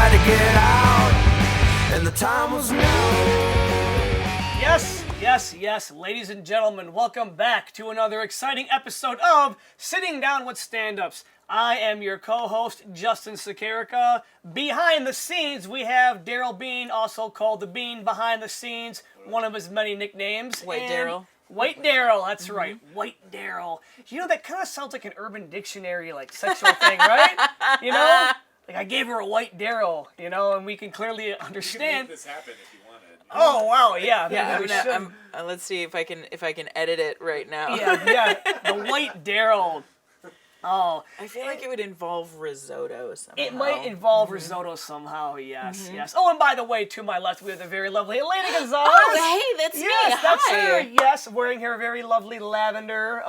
tried to get out, and the time was now. Yes, ladies and gentlemen, welcome back to another exciting episode of Sitting Down with Standups. I am your co-host, Justin Sakarica. Behind the scenes, we have Daryl Bean, also called the Bean behind the scenes, one of his many nicknames. White Daryl. White Daryl, that's right, White Daryl. You know, that kind of sounds like an Urban Dictionary, like, sexual thing, right? You know? Like, I gave her a White Daryl, you know, and we can clearly understand. You can make this happen if you wanted. Oh wow, yeah. Yeah, let's see if I can edit it right now. Yeah, the White Daryl. Oh, I feel like it would involve risotto somehow. It might involve risotto somehow. Yes. Oh, and by the way, to my left, we have the very lovely Alana Gonzalez. Oh, hey, that's me. That's Hi. her. Yes, wearing her very lovely lavender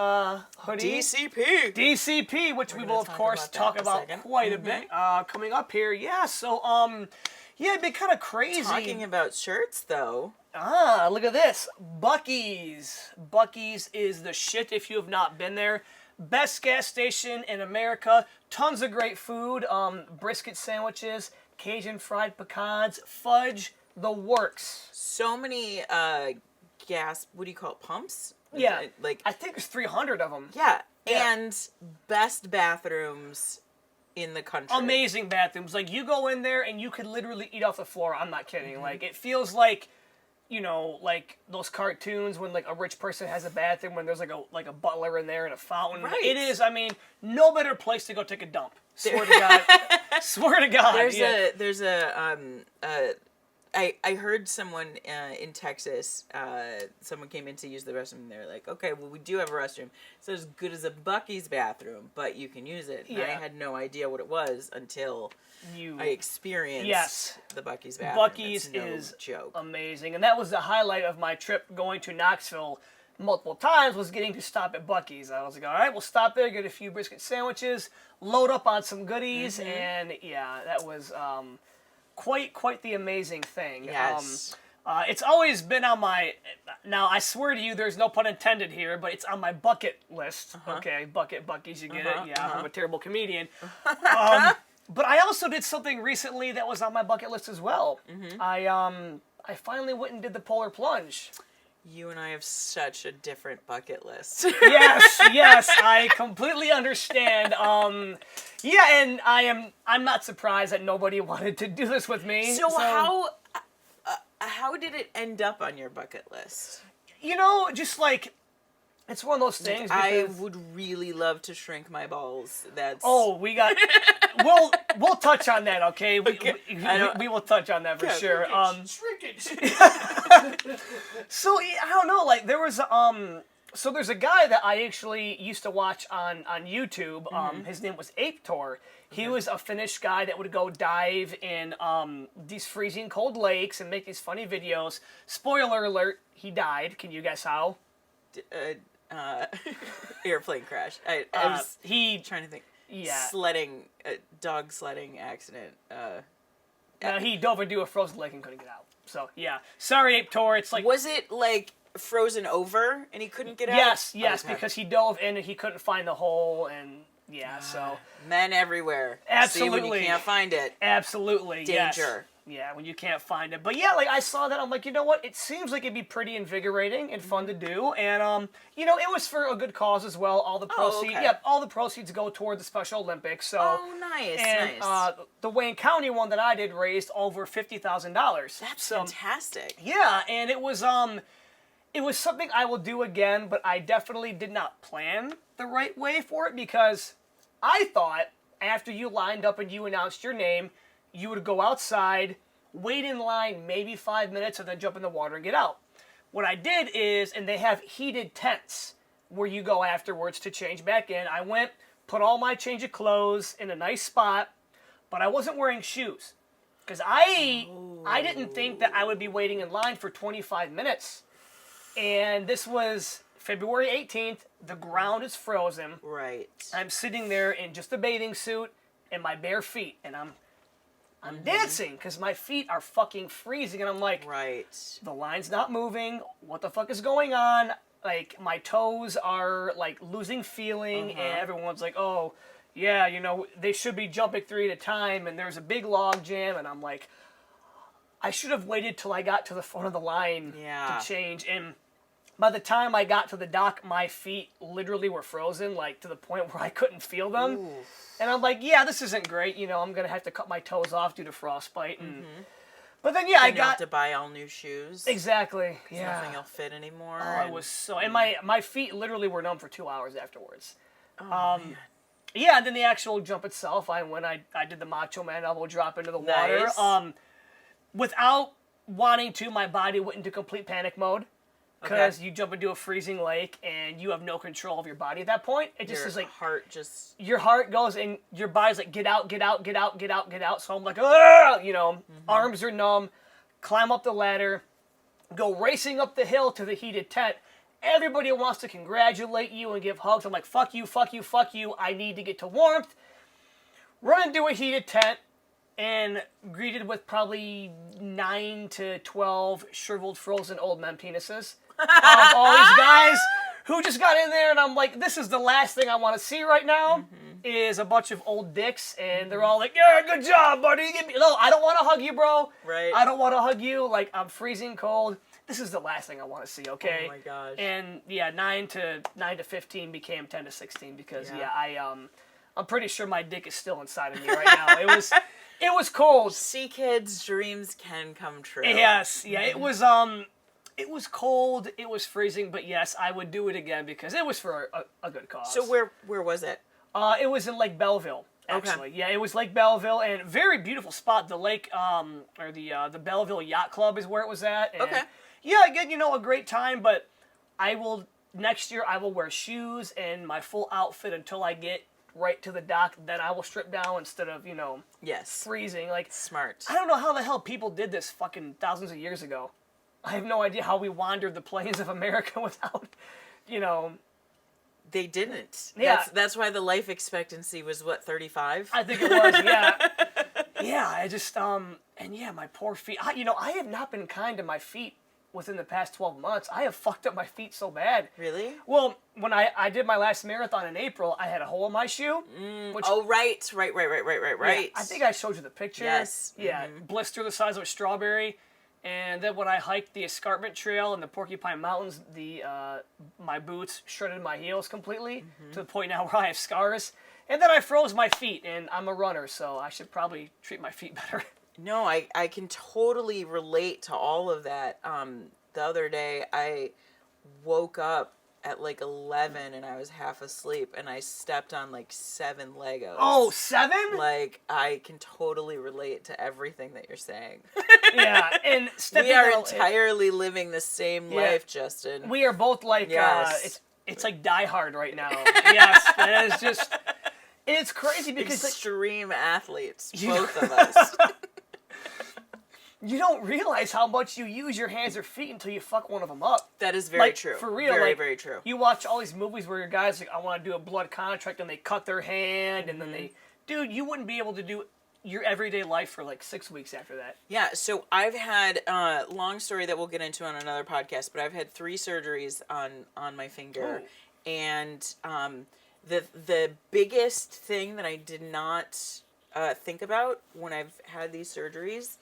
hoodie. DCP, which we will of course talk about quite a bit coming up here. Yeah. So yeah, it'd been kind of crazy. Talking about shirts, though. Look at this. Buc-ee's. Buc-ee's is the shit if you have not been there. Best gas station in America. Tons of great food. Brisket sandwiches, Cajun fried pecans, fudge, the works. So many gas, what do you call it, pumps? Yeah. Like, I think there's 300 of them. Yeah. And best bathrooms in the country. Amazing bathrooms. Like, you go in there and you could literally eat off the floor. I'm not kidding. Like, it feels like, you know, like those cartoons when like a rich person has a bathroom when there's like a butler in there and a fountain. Right. It is. I mean, no better place to go take a dump. Swear to God. Swear to God. I heard someone in Texas, someone came in to use the restroom, and they're like, okay, well, we do have a restroom. It's as good as a Buc-ee's bathroom, but you can use it. And I had no idea what it was until I experienced the Buc-ee's bathroom. Buc-ee's is joke. Amazing. And that was the highlight of my trip going to Knoxville multiple times, was getting to stop at Buc-ee's. I was like, all right, we'll stop there, get a few brisket sandwiches, load up on some goodies, and yeah, that was quite the amazing thing. Yes. It's always been on my, now I swear to you there's no pun intended here, but it's on my bucket list. Okay, Buc-ee's, you get it? Yeah, I'm a terrible comedian. But I also did something recently that was on my bucket list as well. I finally went and did the polar plunge. You and I have such a different bucket list. Yes, I completely understand. Yeah, and I'm not surprised that nobody wanted to do this with me. So how did it end up on your bucket list? You know, just like, it's one of those things. I would really love to shrink my balls. We got. We'll touch on that, okay? We will touch on that for sure. Shrinkage. So I don't know. Like, there was So there's a guy that I actually used to watch on YouTube. His name was Ape Tor. He was a Finnish guy that would go dive in these freezing cold lakes and make these funny videos. Spoiler alert: he died. Can you guess how? Airplane crash. I was trying to think. Yeah. Dog sledding accident. He dove into a frozen lake and couldn't get out. So yeah, sorry, Ape Tor. It's like, was it like frozen over and he couldn't get out? Yes, okay. Because he dove in and he couldn't find the hole, and so men everywhere. Absolutely. See when you can't find it. Absolutely. Danger. Yes. Yeah, when you can't find it. But yeah, like, I saw that, I'm like, you know what? It seems like it'd be pretty invigorating and fun to do. And you know, it was for a good cause as well. All the proceeds, all the proceeds go toward the Special Olympics. So nice. And the Wayne County one that I did raised over $50,000. That's fantastic. Yeah, and it was something I will do again, but I definitely did not plan the right way for it, because I thought after you lined up and you announced your name, you would go outside, wait in line maybe 5 minutes, and then jump in the water and get out. What I did is, and they have heated tents where you go afterwards to change back in. I went, put all my change of clothes in a nice spot, but I wasn't wearing shoes. Because I didn't think that I would be waiting in line for 25 minutes. And this was February 18th. The ground is frozen. Right. I'm sitting there in just a bathing suit and my bare feet, and I'm dancing because my feet are fucking freezing, and I'm like, right, the line's not moving. What the fuck is going on? Like, my toes are like losing feeling, and everyone's like, oh, yeah, you know, they should be jumping 3 at a time, and there's a big log jam, and I'm like, I should have waited till I got to the front of the line to change. And by the time I got to the dock, my feet literally were frozen, like to the point where I couldn't feel them. Ooh. And I'm like, yeah, this isn't great. You know, I'm going to have to cut my toes off due to frostbite. And, but then, I got to buy all new shoes. Exactly. Yeah. Nothing will fit anymore. Oh, it was so... And my feet literally were numb for 2 hours afterwards. Oh, man. Yeah, and then the actual jump itself, I did the Macho Man elbow drop into the water. Nice. Without wanting to, my body went into complete panic mode. Because you jump into a freezing lake and you have no control of your body at that point. It just is like... Your heart goes and your body's like, get out, get out, get out, get out, get out. So I'm like, you know, arms are numb, climb up the ladder, go racing up the hill to the heated tent. Everybody wants to congratulate you and give hugs. I'm like, fuck you, fuck you, fuck you. I need to get to warmth. Run into a heated tent and greeted with probably 9 to 12 shriveled, frozen old men penises. All these guys who just got in there, and I'm like, this is the last thing I want to see right now, is a bunch of old dicks, and they're all like, yeah, good job, buddy. No, I don't want to hug you, bro. Right. I don't want to hug you. Like, I'm freezing cold. This is the last thing I want to see, okay? Oh, my gosh. And, 9 to 15 became 10 to 16 because, I'm pretty sure my dick is still inside of me right now. It was cold. See, kids, dreams can come true. Yes, yeah, it was cold, it was freezing, but yes, I would do it again because it was for a good cause. So where was it? It was in Lake Belleville, actually. Okay. Yeah, it was Lake Belleville, and very beautiful spot. The lake, or the Belleville Yacht Club is where it was at. And okay. Yeah, again, you know, a great time, but next year I will wear shoes and my full outfit until I get right to the dock, then I will strip down instead of, you know, freezing. Like, smart. I don't know how the hell people did this fucking thousands of years ago. I have no idea how we wandered the plains of America without, you know... They didn't. Yeah. That's why the life expectancy was, what, 35? I think it was, yeah. Yeah, I just, and yeah, my poor feet. I have not been kind to my feet within the past 12 months. I have fucked up my feet so bad. Really? Well, when I did my last marathon in April, I had a hole in my shoe. Right. Yeah, I think I showed you the picture. Yes. Yeah, blister the size of a strawberry. And then when I hiked the escarpment trail in the Porcupine Mountains, my boots shredded my heels completely to the point now where I have scars. And then I froze my feet, and I'm a runner, so I should probably treat my feet better. No, I can totally relate to all of that. The other day, I woke up at like 11 and I was half asleep and I stepped on like 7 Legos. Oh, 7? Like, I can totally relate to everything that you're saying. Yeah, and we are entirely living the same life, Justin. We are both like, it's like Die Hard right now. Yes, that is just, it's crazy because extreme athletes, both of us. You don't realize how much you use your hands or feet until you fuck one of them up. That is very true. For real. Very, very true. You watch all these movies where your guys like, I want to do a blood contract, and they cut their hand, and then dude, you wouldn't be able to do your everyday life for like 6 weeks after that. Yeah, so I've had, long story that we'll get into on another podcast, but I've had 3 surgeries on my finger. Oh. And the biggest thing that I did not think about when I've had these surgeries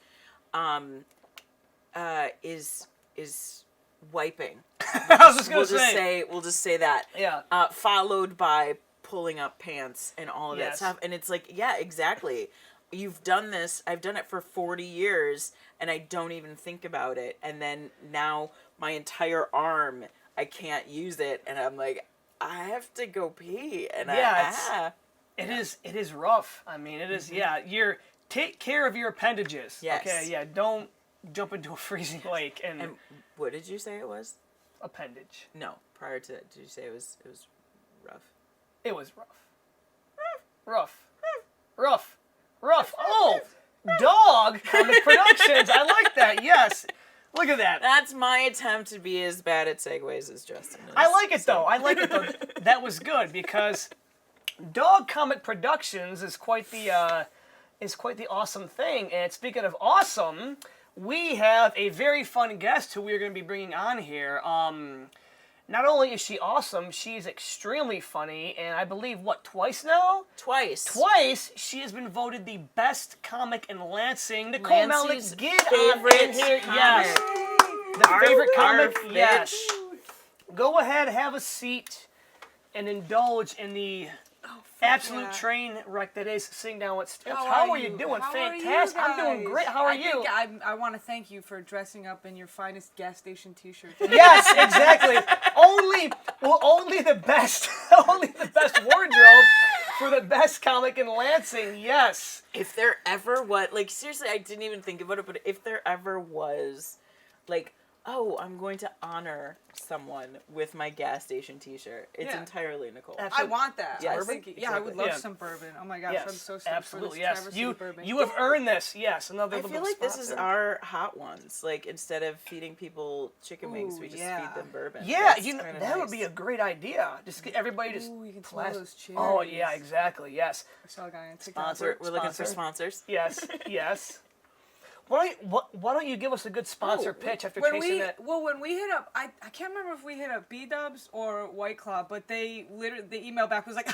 is wiping. I was just gonna say. We'll just say that. Yeah. Followed by pulling up pants and all of that stuff. And it's like, yeah, exactly. You've done this. I've done it for 40 years and I don't even think about it. And then now my entire arm, I can't use it. And I'm like, I have to go pee. And it is rough. I mean, it is, take care of your appendages. Yes. Okay, yeah, don't jump into a freezing lake. And what did you say it was? Appendage. No, prior to that, did you say it was rough? It was rough. Rough. Oh, Dog Comic Productions. I like that. Yes. Look at that. That's my attempt to be as bad at segues as Justin is. I like it though. That was good because Dog Comic Productions is quite the awesome thing. And speaking of awesome, we have a very fun guest who we're going to be bringing on here. not only is she awesome, she's extremely funny, and I believe, twice now? Twice, she has been voted the best comic in Lansing. Nicole Melnyk, get on in here. Comic. Yes. The favorite comic, bitch. yes. Go ahead, have a seat, and indulge in the absolute train wreck that is Sitting Down with Standups. How are you doing? Fantastic. I'm doing great. How are you? I want to thank you for dressing up in your finest gas station T-shirt. Yes, exactly. only the best wardrobe for the best comic in Lansing. Yes. If there ever was, seriously, I didn't even think about it, but if there ever was, I'm going to honor someone with my gas station T-shirt, it's entirely Nicole. I want that. Yes. I would love some bourbon. Oh my gosh, yes, I'm so stoked absolutely, for this yes. Traverse bourbon. You have earned this. Yes, another I little feel like sponsor. this is our hot ones. Instead of feeding people chicken wings, we just feed them bourbon. Yeah, That's that would be a great idea. Just get everybody just. Ooh, you can smell those cherries. Oh yeah, exactly. Yes. I saw a guy on TikTok. Sponsor. We're looking for sponsors. Yes, yes. Why don't you give us a good sponsor pitch after chasing that? Well, when we hit up, I can't remember if we hit up B-Dubs or White Claw, but the email back was like,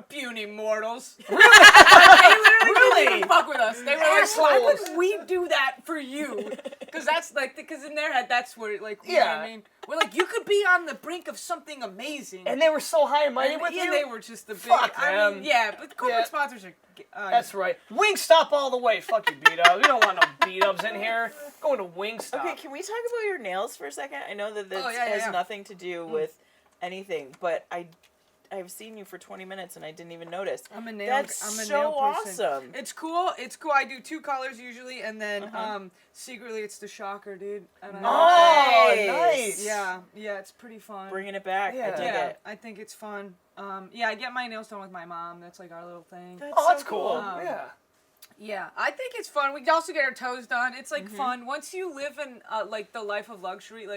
puny mortals. Really? They literally didn't even fuck with us. They were like, why would we do that for you? Because that's because in their head, that's where, you know what I mean? We're like, you could be on the brink of something amazing. And they were so high and mighty with you? And they were just the big, Fuck them. I mean, but corporate sponsors are... That's right. Wingstop all the way. Fuck you, B-Dubs. We don't want no B-Dubs in here. Going to Wingstop. Okay, can we talk about your nails for a second? I know that this has nothing to do with anything, but I've seen you for 20 minutes and I didn't even notice. I'm a nail nail person. Awesome. It's cool. I do 2 colors usually, and then secretly it's the shocker, dude. And nice. Yeah, it's pretty fun. Bringing it back. I dig it. I think it's fun. I get my nails done with my mom. That's our little thing. That's cool. Yeah, I think it's fun. We also get our toes done. It's fun. Once you live in the life of luxury,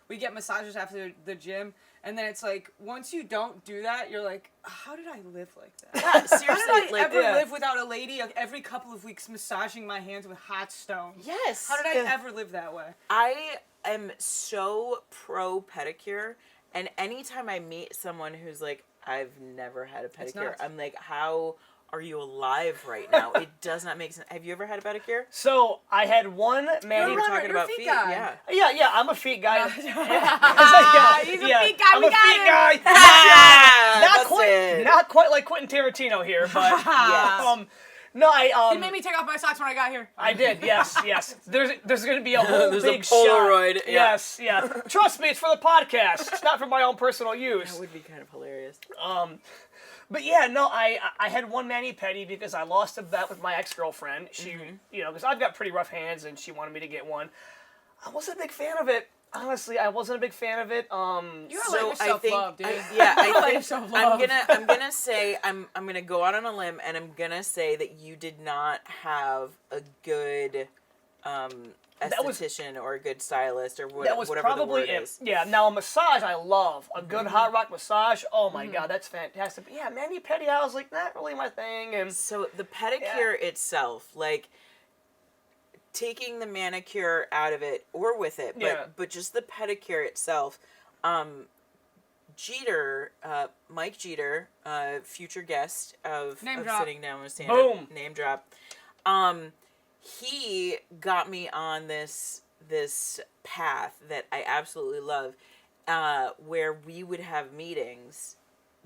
we get massages after the gym. And then it's once you don't do that, you're like, how did I live like that? Yeah, seriously. How did I ever live without a lady every couple of weeks massaging my hands with hot stones? Yes. How did I ever live that way? I am so pro pedicure, and anytime I meet someone who's I've never had a pedicure, I'm like, how are you alive right now? It does not make sense. Have you ever had a pedicure? So I had one man. You're talking about feet. Guy. Yeah. I'm a feet guy. He's a feet guy. I'm a feet guy. Not quite like Quentin Tarantino here, but He made me take off my socks when I got here. I did. Yes. There's going to be a whole big Polaroid. shot. Yes. Trust me, it's for the podcast. It's not for my own personal use. That would be kind of hilarious. But I had one mani-pedi because I lost a bet with my ex-girlfriend. She, because I've got pretty rough hands and she wanted me to get one. I wasn't a big fan of it. Honestly, I wasn't a big fan of it. You're self-love, dude. I'm gonna say I'm gonna go out on a limb and I'm gonna say that you did not have a good esthetician or a good stylist or whatever that was probably the word it. is. Yeah, now a massage I love. A good hot rock massage, oh my god, that's fantastic. But yeah, mani-pedi, I was like, not really my thing. And so the pedicure itself, taking the manicure out of it or with it, but just the pedicure itself, Jeter, Mike Jeter, future guest of Sitting Down with Standups. Boom. Name drop. He got me on this path that I absolutely love, where we would have meetings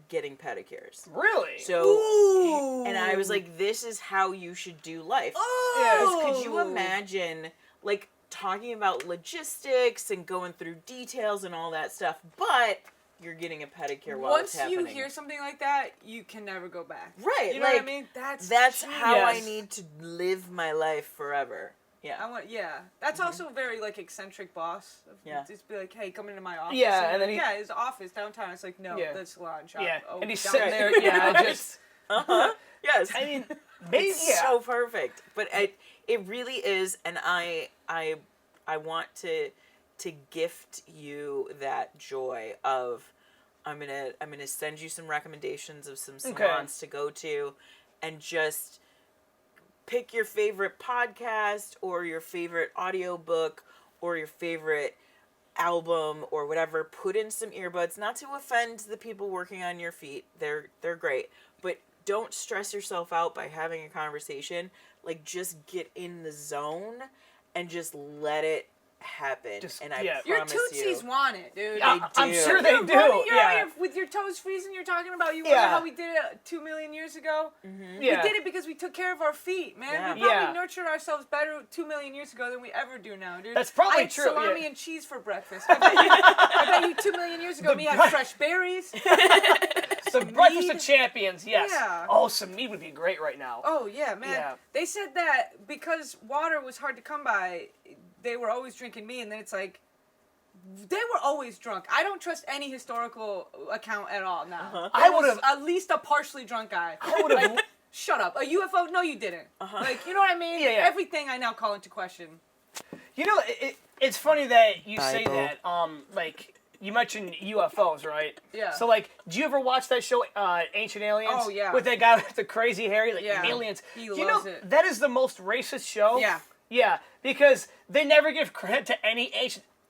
getting pedicures. Really? So, and I was like, this is how you should do life. Could you imagine, talking about logistics and going through details and all that stuff, but you're getting a pedicure while it's happening. Once you hear something like that, you can never go back. Right. You know what I mean? That's how I need to live my life forever. Yeah. That's also very eccentric boss. Just be like, hey, come into my office. Yeah, and then his office downtown. It's like, no, the salon shop. Yeah, Oh, and he's sitting there. Yeah, just. Yes. I mean, maybe it's so perfect, but it really is, and I want to gift you that joy of. I'm gonna send you some recommendations of some salons to go to, and just pick your favorite podcast or your favorite audiobook or your favorite album or whatever, put in some earbuds, not to offend the people working on your feet. They're great, but don't stress yourself out by having a conversation. Like, just get in the zone and just let it happen. And I promise your tootsies want it, dude. I'm sure they do. With your toes freezing, you're talking about. You remember how we did it 2 million years ago? Mm-hmm. We did it because we took care of our feet, man. We probably nurtured ourselves better 2 million years ago than we ever do now, dude. That's probably I had true. salami and cheese for breakfast. I bet you 2 million years ago, me had fresh berries. Some breakfast of champions, yes. Yeah. Oh, some meat would be great right now. Oh, yeah, man. Yeah. They said that because water was hard to come by, they were always drinking meat, and then it's like, they were always drunk. I don't trust any historical account at all now. I would have at least a partially drunk guy. I would have. Shut up. A UFO? No, you didn't. Like, you know what I mean? Yeah. Everything I now call into question. You know, it's funny that you say Bible. that. Like, you mentioned UFOs, right? Yeah. So, like, do you ever watch that show, Ancient Aliens? Oh, yeah. With that guy with the crazy hair, like, aliens. He You loves know, it. that is the most racist show. Yeah. Yeah, because they never give credit to any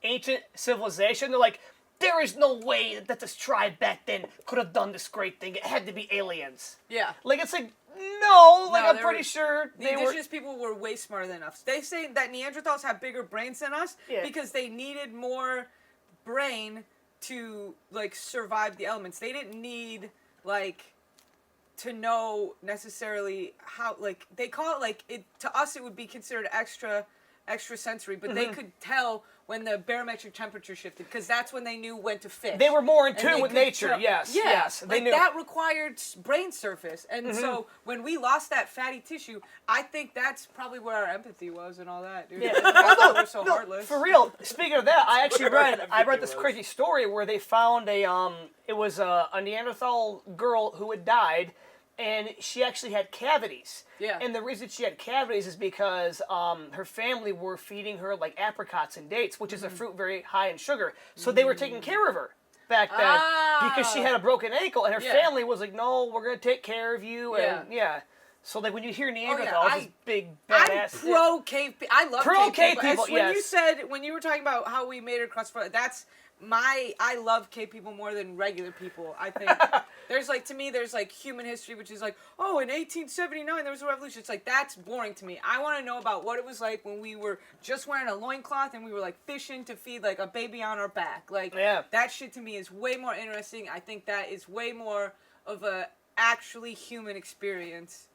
ancient civilization. They're like, there is no way that this tribe back then could have done this great thing. It had to be aliens. Yeah. Like, it's like, no, like, I'm they pretty were- sure The they were. indigenous people were way smarter than us. They say that Neanderthals have bigger brains than us because they needed more brain to, like, survive the elements. They didn't need, like, to know necessarily how, like, they call it, like, to us it would be considered extra sensory, but they could tell when the barometric temperature shifted, because that's when they knew when to fish. They were more in And tune they with could nature, tell- yes. They like knew. that required brain surface, and so when we lost that fatty tissue, I think that's probably where our empathy was and all that, dude. Yeah. That's why we're so heartless. For real. Speaking of that, I actually read this was. crazy story where they found it was a Neanderthal girl who had died, and she actually had cavities. Yeah. And the reason she had cavities is because her family were feeding her like apricots and dates, which is a fruit very high in sugar. So they were taking care of her back then because she had a broken ankle, and her family was like, "No, we're gonna take care of you." And so like when you hear Neanderthals, this big badass. I'm pro cave. I love Pro cave cave people. people, When you were talking about how we made it across, that's I love cave people more than regular people. I think there's like, to me, there's like human history, which is like, oh, in 1879 there was a revolution. It's like, that's boring to me. I want to know about what it was like when we were just wearing a loincloth and we were like fishing to feed like a baby on our back. Like that shit to me is way more interesting. I think that is way more of a actually human experience.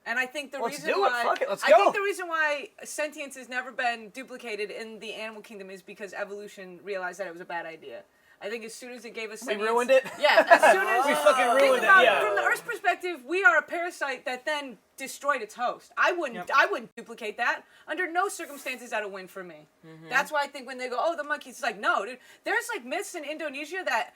And I think the Let's reason do it. why Fuck it. Let's I go. think the reason why sentience has never been duplicated in the animal kingdom is because evolution realized that it was a bad idea. I think as soon as it gave us sentience, We ruined it? Yeah, as soon as We fucking think ruined it, about yeah. From the Earth's perspective, we are a parasite that then destroyed its host. I wouldn't duplicate that. Under no circumstances that would win for me. That's why I think when they go, oh, the monkeys, it's like, no, dude. There's like myths in Indonesia that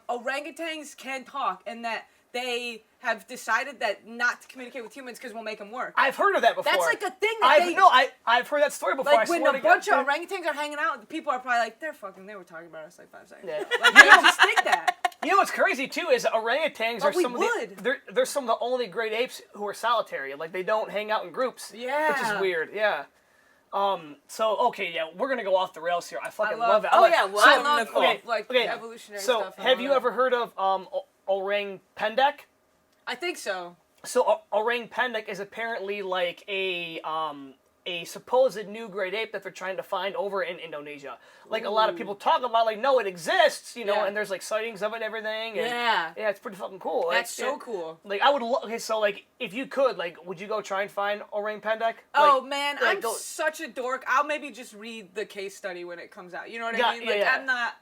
orangutans can talk and that they have decided that not to communicate with humans because we'll make them work. I've heard of that before. That's like a thing that I've heard that story before. like I when swear a to bunch God. of orangutans are hanging out, the people are probably like, they were talking about us like 5 seconds Yeah. ago. Like, they just think that. You know what's crazy too is orangutans are we some of they're some of the only great apes who are solitary. Like they don't hang out in groups. Yeah. Which is weird. Yeah. So okay, yeah, we're gonna go off the rails here. I fucking love it. Oh like, yeah, well, so, I love okay, like okay. evolutionary so stuff. and have all you that. ever heard of orang pendek? I think so. So orang pendek is apparently like a supposed new great ape that they're trying to find over in Indonesia. Like a lot of people talk about, like, no, it exists, you know, and there's like sightings of it and everything. And, yeah, it's pretty fucking cool. That's so cool. Like I would, okay, so like if you could, like, would you go try and find orang pendek? Oh like, man, like, I'm such a dork. I'll maybe just read the case study when it comes out. You know what I mean? Like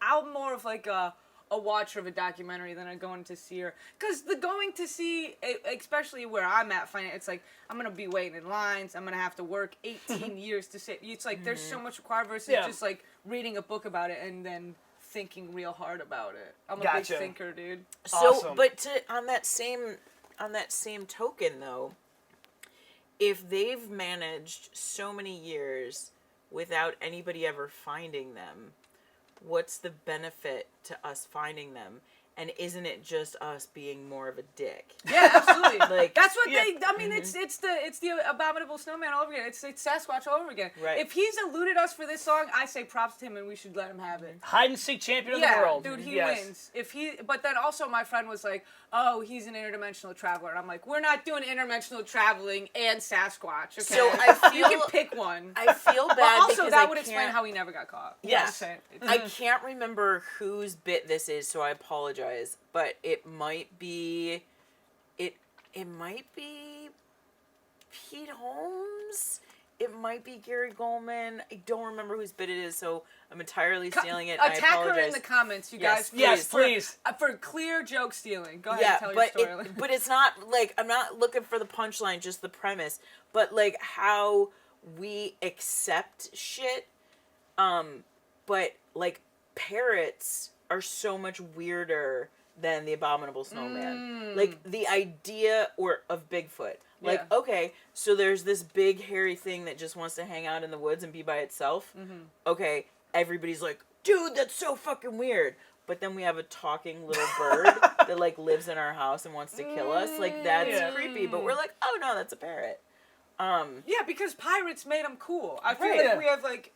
I'm more of like a watcher of a documentary than a going to see her. Because the going to see, especially where I'm at, it's like, I'm going to be waiting in lines, I'm going to have to work 18 years to sit. It's like, there's so much required versus just like reading a book about it and then thinking real hard about it. I'm a big thinker, dude. So, Awesome. but on that same token though, if they've managed so many years without anybody ever finding them, what's the benefit to us finding them? and isn't it just us being more of a dick? Yeah, absolutely. Like, that's what they. I mean, it's the abominable snowman all over again. It's Sasquatch all over again. Right. If he's eluded us for this song, I say props to him, and we should let him have it. Hide and seek champion of the world. Dude, he Yes. wins. But then also my friend was like, "Oh, he's an interdimensional traveler," and I'm like, "We're not doing interdimensional traveling and Sasquatch." Okay, So I you feel- can pick one. I feel bad But also, because that I would explain can't- how he never got caught. Yes. I Mm-hmm. can't remember whose bit this is, so I apologize. But it might be, it might be Pete Holmes. It might be Gary Goldman. I don't remember whose bit it is, so I'm entirely stealing it. I Attack her apologize. in the comments, you Yes, guys. Yes, please. For clear joke stealing. Go ahead Yeah, and tell your but story. but it's not like I'm not looking for the punchline, just the premise. But like how we accept shit. But like parrots are so much weirder than the abominable snowman. Like the idea of Bigfoot. Like, Yeah. okay, so there's this big hairy thing that just wants to hang out in the woods and be by itself. Okay, everybody's like, dude, that's so fucking weird. But then we have a talking little bird that like lives in our house and wants to kill us. Like that's Yeah. creepy. But we're like, oh no, that's a parrot. Yeah, because pirates made them cool. I feel Right. like we have like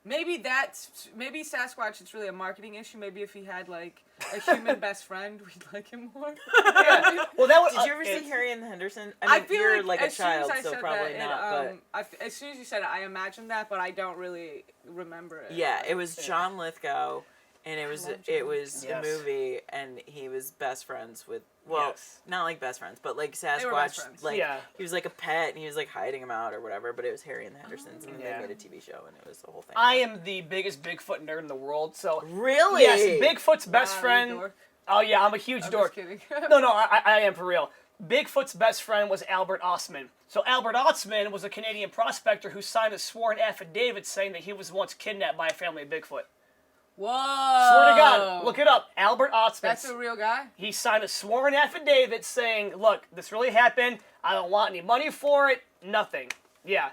maybe Sasquatch. It's really a marketing issue. Maybe if he had like a human best friend, we'd like him more. Yeah. Well, that was. Did you ever see Harry and the Henderson? I mean, feel you're like a as soon as child, I so said probably that, not. as soon as you said it, I imagined that, but I don't really remember it. But yeah, it was John Lithgow, and it was love a John Lithgow. movie, and he was best friends with. Well, Yes. not like best friends, but like They were best Sasquatch. friends. Like Yeah. he was like a pet, and he was like hiding him out or whatever. But it was Harry and the Hendersons, and then Yeah. they made a TV show, and it was the whole thing. I am the biggest Bigfoot nerd in the world, so Really? yes, Bigfoot's best Wow, you friend. dork. Oh yeah, I'm a huge I'm dork. just kidding. No, I am for real. Bigfoot's best friend was Albert Ostman. So Albert Ostman was a Canadian prospector who signed a sworn affidavit saying that he was once kidnapped by a family of Bigfoot. Whoa! Swear to God, look it up. Albert Ostman. That's a real guy. He signed a sworn affidavit saying, look, this really happened. I don't want any money for it. Nothing. Yeah.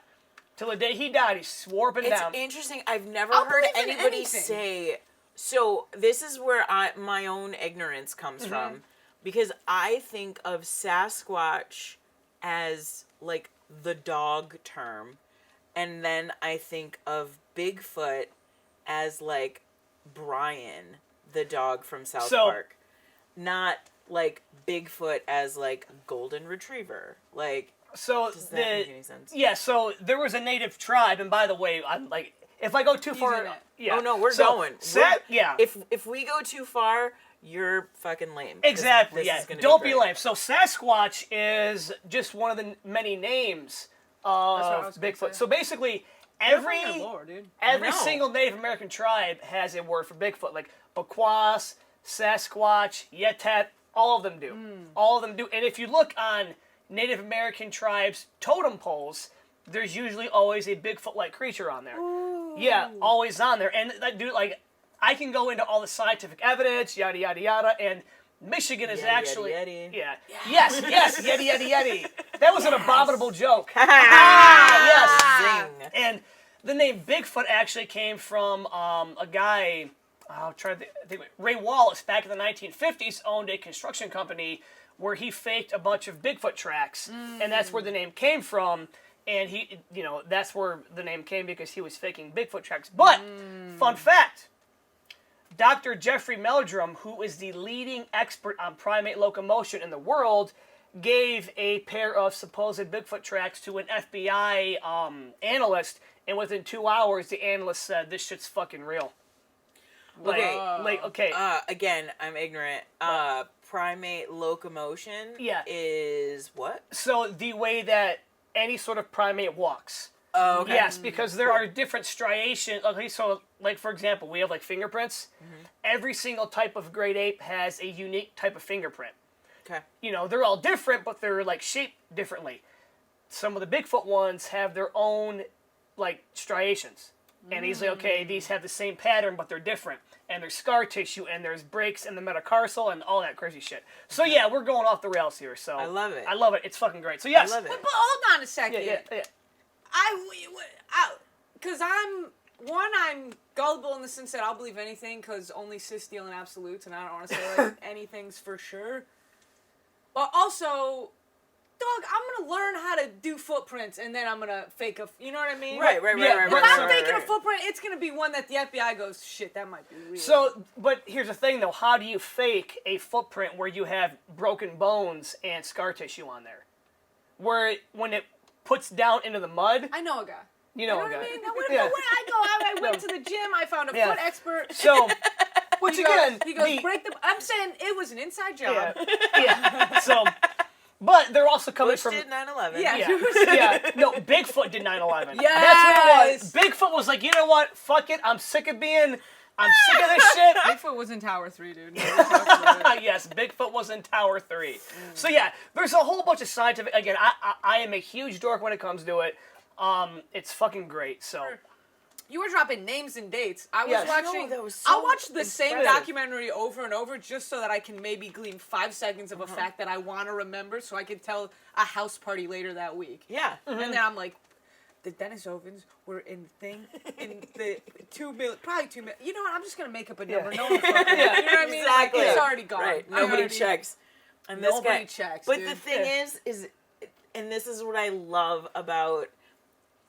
Till the day he died, he swore up and It's down. interesting. I've never I'll heard believe in anybody anything. say. So this is where my own ignorance comes from, because I think of Sasquatch as like the dog term, and then I think of Bigfoot as like Brian, the dog from South Park, not like Bigfoot as like golden retriever. Like, So does that make any sense? Yeah, so there was a native tribe, and by the way, I'm like, if I go too far, in it. yeah. Oh no, we're So, going. yeah. If we go too far, you're fucking lame. 'Cause Exactly, this yeah. is gonna Don't be be great. lame. So Sasquatch is just one of the many names That's what I of was gonna Bigfoot. say. So basically, Every every lore, dude. every know. single Native American tribe has a word for Bigfoot. Like Bequas, Sasquatch, Yetet, all of them do. All of them do. And if you look on Native American tribes' totem poles, there's usually always a Bigfoot-like creature on there. Yeah, always on there. And that dude, like, I can go into all the scientific evidence, yada yada yada, and Michigan is Yeti, actually yeti, yeti. yeah. Yes, yeti yeti yeti. That was an abominable joke. Yes. Zing. And the name Bigfoot actually came from a guy, I'll try to think, Ray Wallace, back in the 1950s, owned a construction company where he faked a bunch of Bigfoot tracks, and that's where the name came from. And he, that's where the name came because he was faking Bigfoot tracks. But, fun fact, Dr. Jeffrey Meldrum, who is the leading expert on primate locomotion in the world, gave a pair of supposed Bigfoot tracks to an FBI analyst, and within 2 hours, the analyst said, "This shit's fucking real." Okay. Again, I'm ignorant. Primate locomotion. Yeah. Is what? So the way that any sort of primate walks. Oh, okay. Yes, because there are different striations. Okay, so like for example, we have like fingerprints. Every single type of great ape has a unique type of fingerprint. Okay. They're all different, but they're like shaped differently. Some of the Bigfoot ones have their own like striations. And he's like, okay, these have the same pattern, but they're different. And there's scar tissue, and there's breaks in the metatarsal, and all that crazy shit. So yeah, we're going off the rails here. So I love it. I love it. It's fucking great. So yes. I love it. But hold on a second. Yeah. Because I'm I'm gullible in the sense that I'll believe anything because only cis deal in absolutes, and I don't want to say like anything's for sure. But also, dog, I'm gonna learn how to do footprints, and then I'm gonna fake a. You know what I mean? Right. If I'm faking a footprint, it's gonna be one that the FBI goes, shit, that might be real. So, but here's the thing, though. How do you fake a footprint where you have broken bones and scar tissue on there? Where when it puts down into the mud, I know a guy. you know what a guy. I mean? I went to the gym. I found a foot expert. So, once He again, goes, break the. I'm saying it was an inside job. yeah. So, but they're also coming Bush from. did 9/11. Yeah. No, Bigfoot did 9/11. Yes. That's what it was. Bigfoot was like, you know what? Fuck it. I'm sick of this shit. Bigfoot was in Tower 3, dude. Yes, Bigfoot was in Tower 3. So yeah, there's a whole bunch of scientific. Again, I am a huge dork when it comes to it. It's fucking great. So. You were dropping names and dates. I was Yes. watching. No, that was I so watched the same impressive. documentary over and over just so that I can maybe glean 5 seconds of a fact that I want to remember, so I could tell a house party later that week. Yeah. And then I'm like, the Dennis Ovens were in the 2 million, probably 2 million. You know what? I'm just gonna make up a number. Yeah. No one fucking knows. You know what I mean? Exactly. Like, it's already gone. Right. I Nobody already- checks. And this Nobody guy checks. But dude. the thing is, and this is what I love about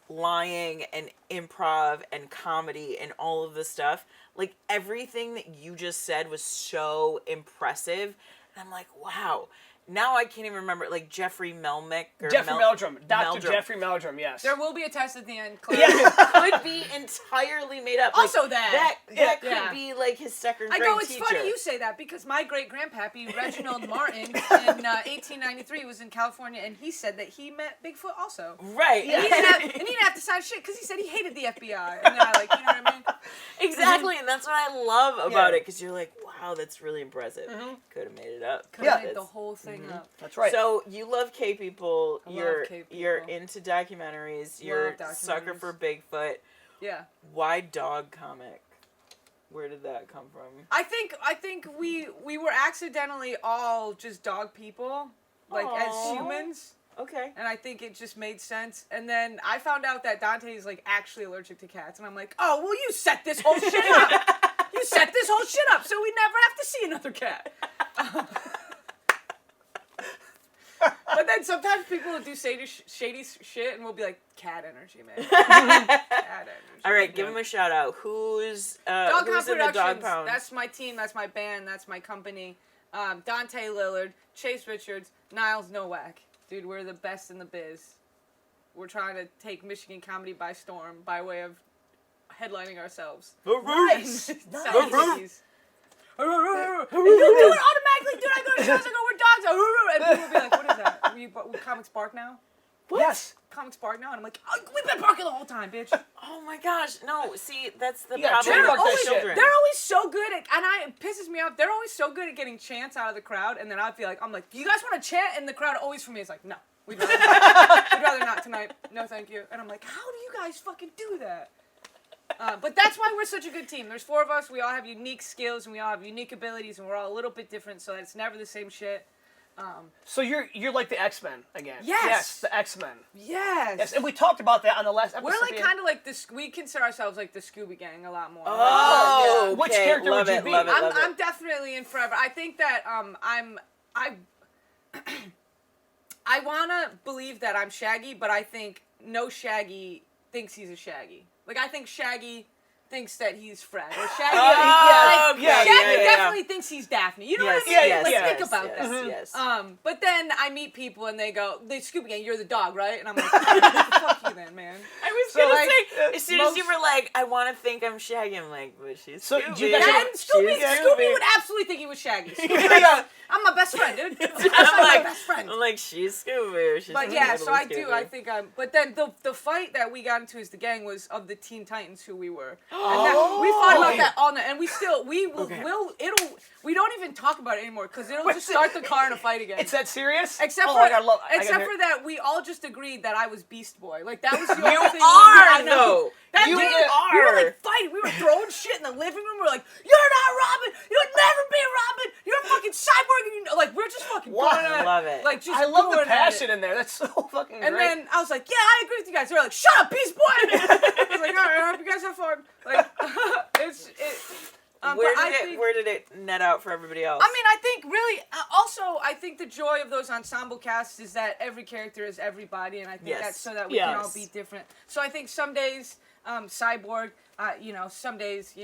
lying and improv and comedy and all of this stuff. Like, everything that you just said was so impressive. And I'm like, wow. Now I can't even remember, like, Jeffrey Melnyk. Or Jeffrey Meldrum. Dr. Meldrum. Jeffrey Meldrum, yes. There will be a test at the end. Could be entirely made up. Also like, that. That could Yeah. be, like, his second I grade go, it's teacher. funny you say that because my great-grandpappy, Reginald Martin, in 1893 was in California, and he said that he met Bigfoot also. Right. And he didn't have to sign shit because he said he hated the FBI. And then I like, you know what I mean? Exactly, and that's what I love about Yeah. it, because you're like, wow, that's really impressive. Could have made it up. Could have Yeah. made the whole thing up. That's right. So you love K-people, I love you're K-people. into documentaries, you're a documentaries. sucker for Bigfoot. Yeah. Why dog comic? Where did that come from? I think we were accidentally all just dog people, like as Aw. humans. Okay. And I think it just made sense. And then I found out that Dante is like actually allergic to cats, and I'm like, oh well, you set this whole shit up. You set this whole shit up, so we never have to see another cat. But then sometimes people will do shady shit, and we'll be like, cat energy, man. Cat energy. All right, give him a shout out. Who's Dog who's Pound in the dog Productions. pound? That's my team. That's my band. That's my company. Dante Lillard, Chase Richards, Niles Nowak. Dude, we're the best in the biz. We're trying to take Michigan comedy by storm by way of headlining ourselves. Nice. Nice. And you do it automatically, dude. I go to shows, I go, we're dogs. And people will be like, what is that? We Comics Bark now? Yes. Comics Bark now? And I'm like, oh, we've been barking the whole time, bitch. Oh my gosh, no, see, that's the Yeah, problem trademark with that the shit. children. They're always so good at, and it pisses me off, they're always so good at getting chants out of the crowd, and then I feel like, I'm like, do you guys want to chant? And the crowd always for me is like, no, we'd rather not. We'd rather not tonight. No, thank you. And I'm like, how do you guys fucking do that? But that's why we're such a good team. There's 4 of us, we all have unique skills, and we all have unique abilities, and we're all a little bit different, so it's never the same shit. So you're like the X-Men again. Yes. Yes, the X-Men. Yes. Yes, and we talked about that on the last episode. We're like kind of like this. We consider ourselves like the Scooby Gang a lot more. Oh, yeah. Which okay. character Love would you it, be? Love it, love I'm it. definitely in forever. I think that I wanna believe that I'm Shaggy, but I think no Shaggy thinks he's a Shaggy. Like I think Shaggy thinks that he's Fred. Or Shaggy, Shaggy definitely thinks he's Daphne. You know what I mean? yes, Like, yes, think about yes, that. yes. But then I meet people and they go, "The Scooby Gang, you're the dog, right?" And I'm like, "Fuck you, then, man." I was So, gonna like, say, as soon as you most- were like, I want to think I'm Shaggy, I'm like, but she's So, Scooby. do you guys And ever- Scooby would absolutely think he was Shaggy. I'm my best friend, dude. I'm my best friend. I'm like, she's Scooby. She's But a yeah, little so I Scooby. do. I think I'm. But then the fight that we got into as the gang was of the Teen Titans, who we were. And that, we fought about that all night, and we will. Okay. We don't even talk about it anymore because it'll just start the car in a fight again. It's that serious? Except oh, for I gotta love, I gotta except hear- for that, we all just agreed that I was Beast Boy. Like that was the You only thing. are, I know. though. That You day, are. we were like fighting. We were throwing shit in the living room. We were like, "You're not Robin. You'll never be Robin. You're a fucking cyborg." And like we're just fucking Wow. going at it. Love it. Like just I love the going at passion it. in there. That's so fucking And great. then I was like, "Yeah, I agree with you guys." They were like, "Shut up, Beast Boy." I was like, "All right, I hope you guys have fun. Like, where did it net out for everybody else? I mean, I think really, also, I think the joy of those ensemble casts is that every character is everybody, and I think that's so that we can all be different. So I think some days, Cyborg, some days,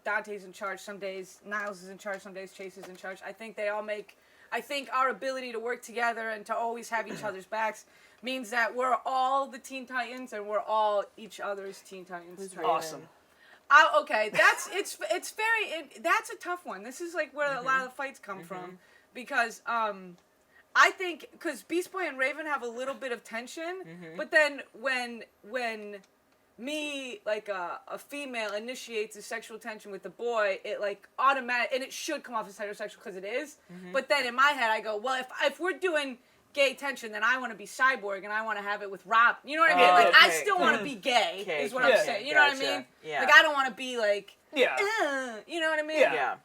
Dante's in charge, some days Niles is in charge, some days Chase is in charge. I think I think our ability to work together and to always have each other's backs means that we're all the Teen Titans and we're all each other's Teen Titans. Awesome. Okay, that's a tough one. This is like where a lot of the fights come from, because I think because Beast Boy and Raven have a little bit of tension, but then when me, like a female, initiates a sexual tension with the boy, it like automatic, and it should come off as heterosexual because it is. But then in my head, I go, well, if we're doing gay tension, then I want to be Cyborg and I want to have it with Rob. You know what I mean? Like I still want to be gay. Is what I'm saying. You know what I mean? Yeah. Like I don't want to be like. Yeah. You know what I mean? Yeah.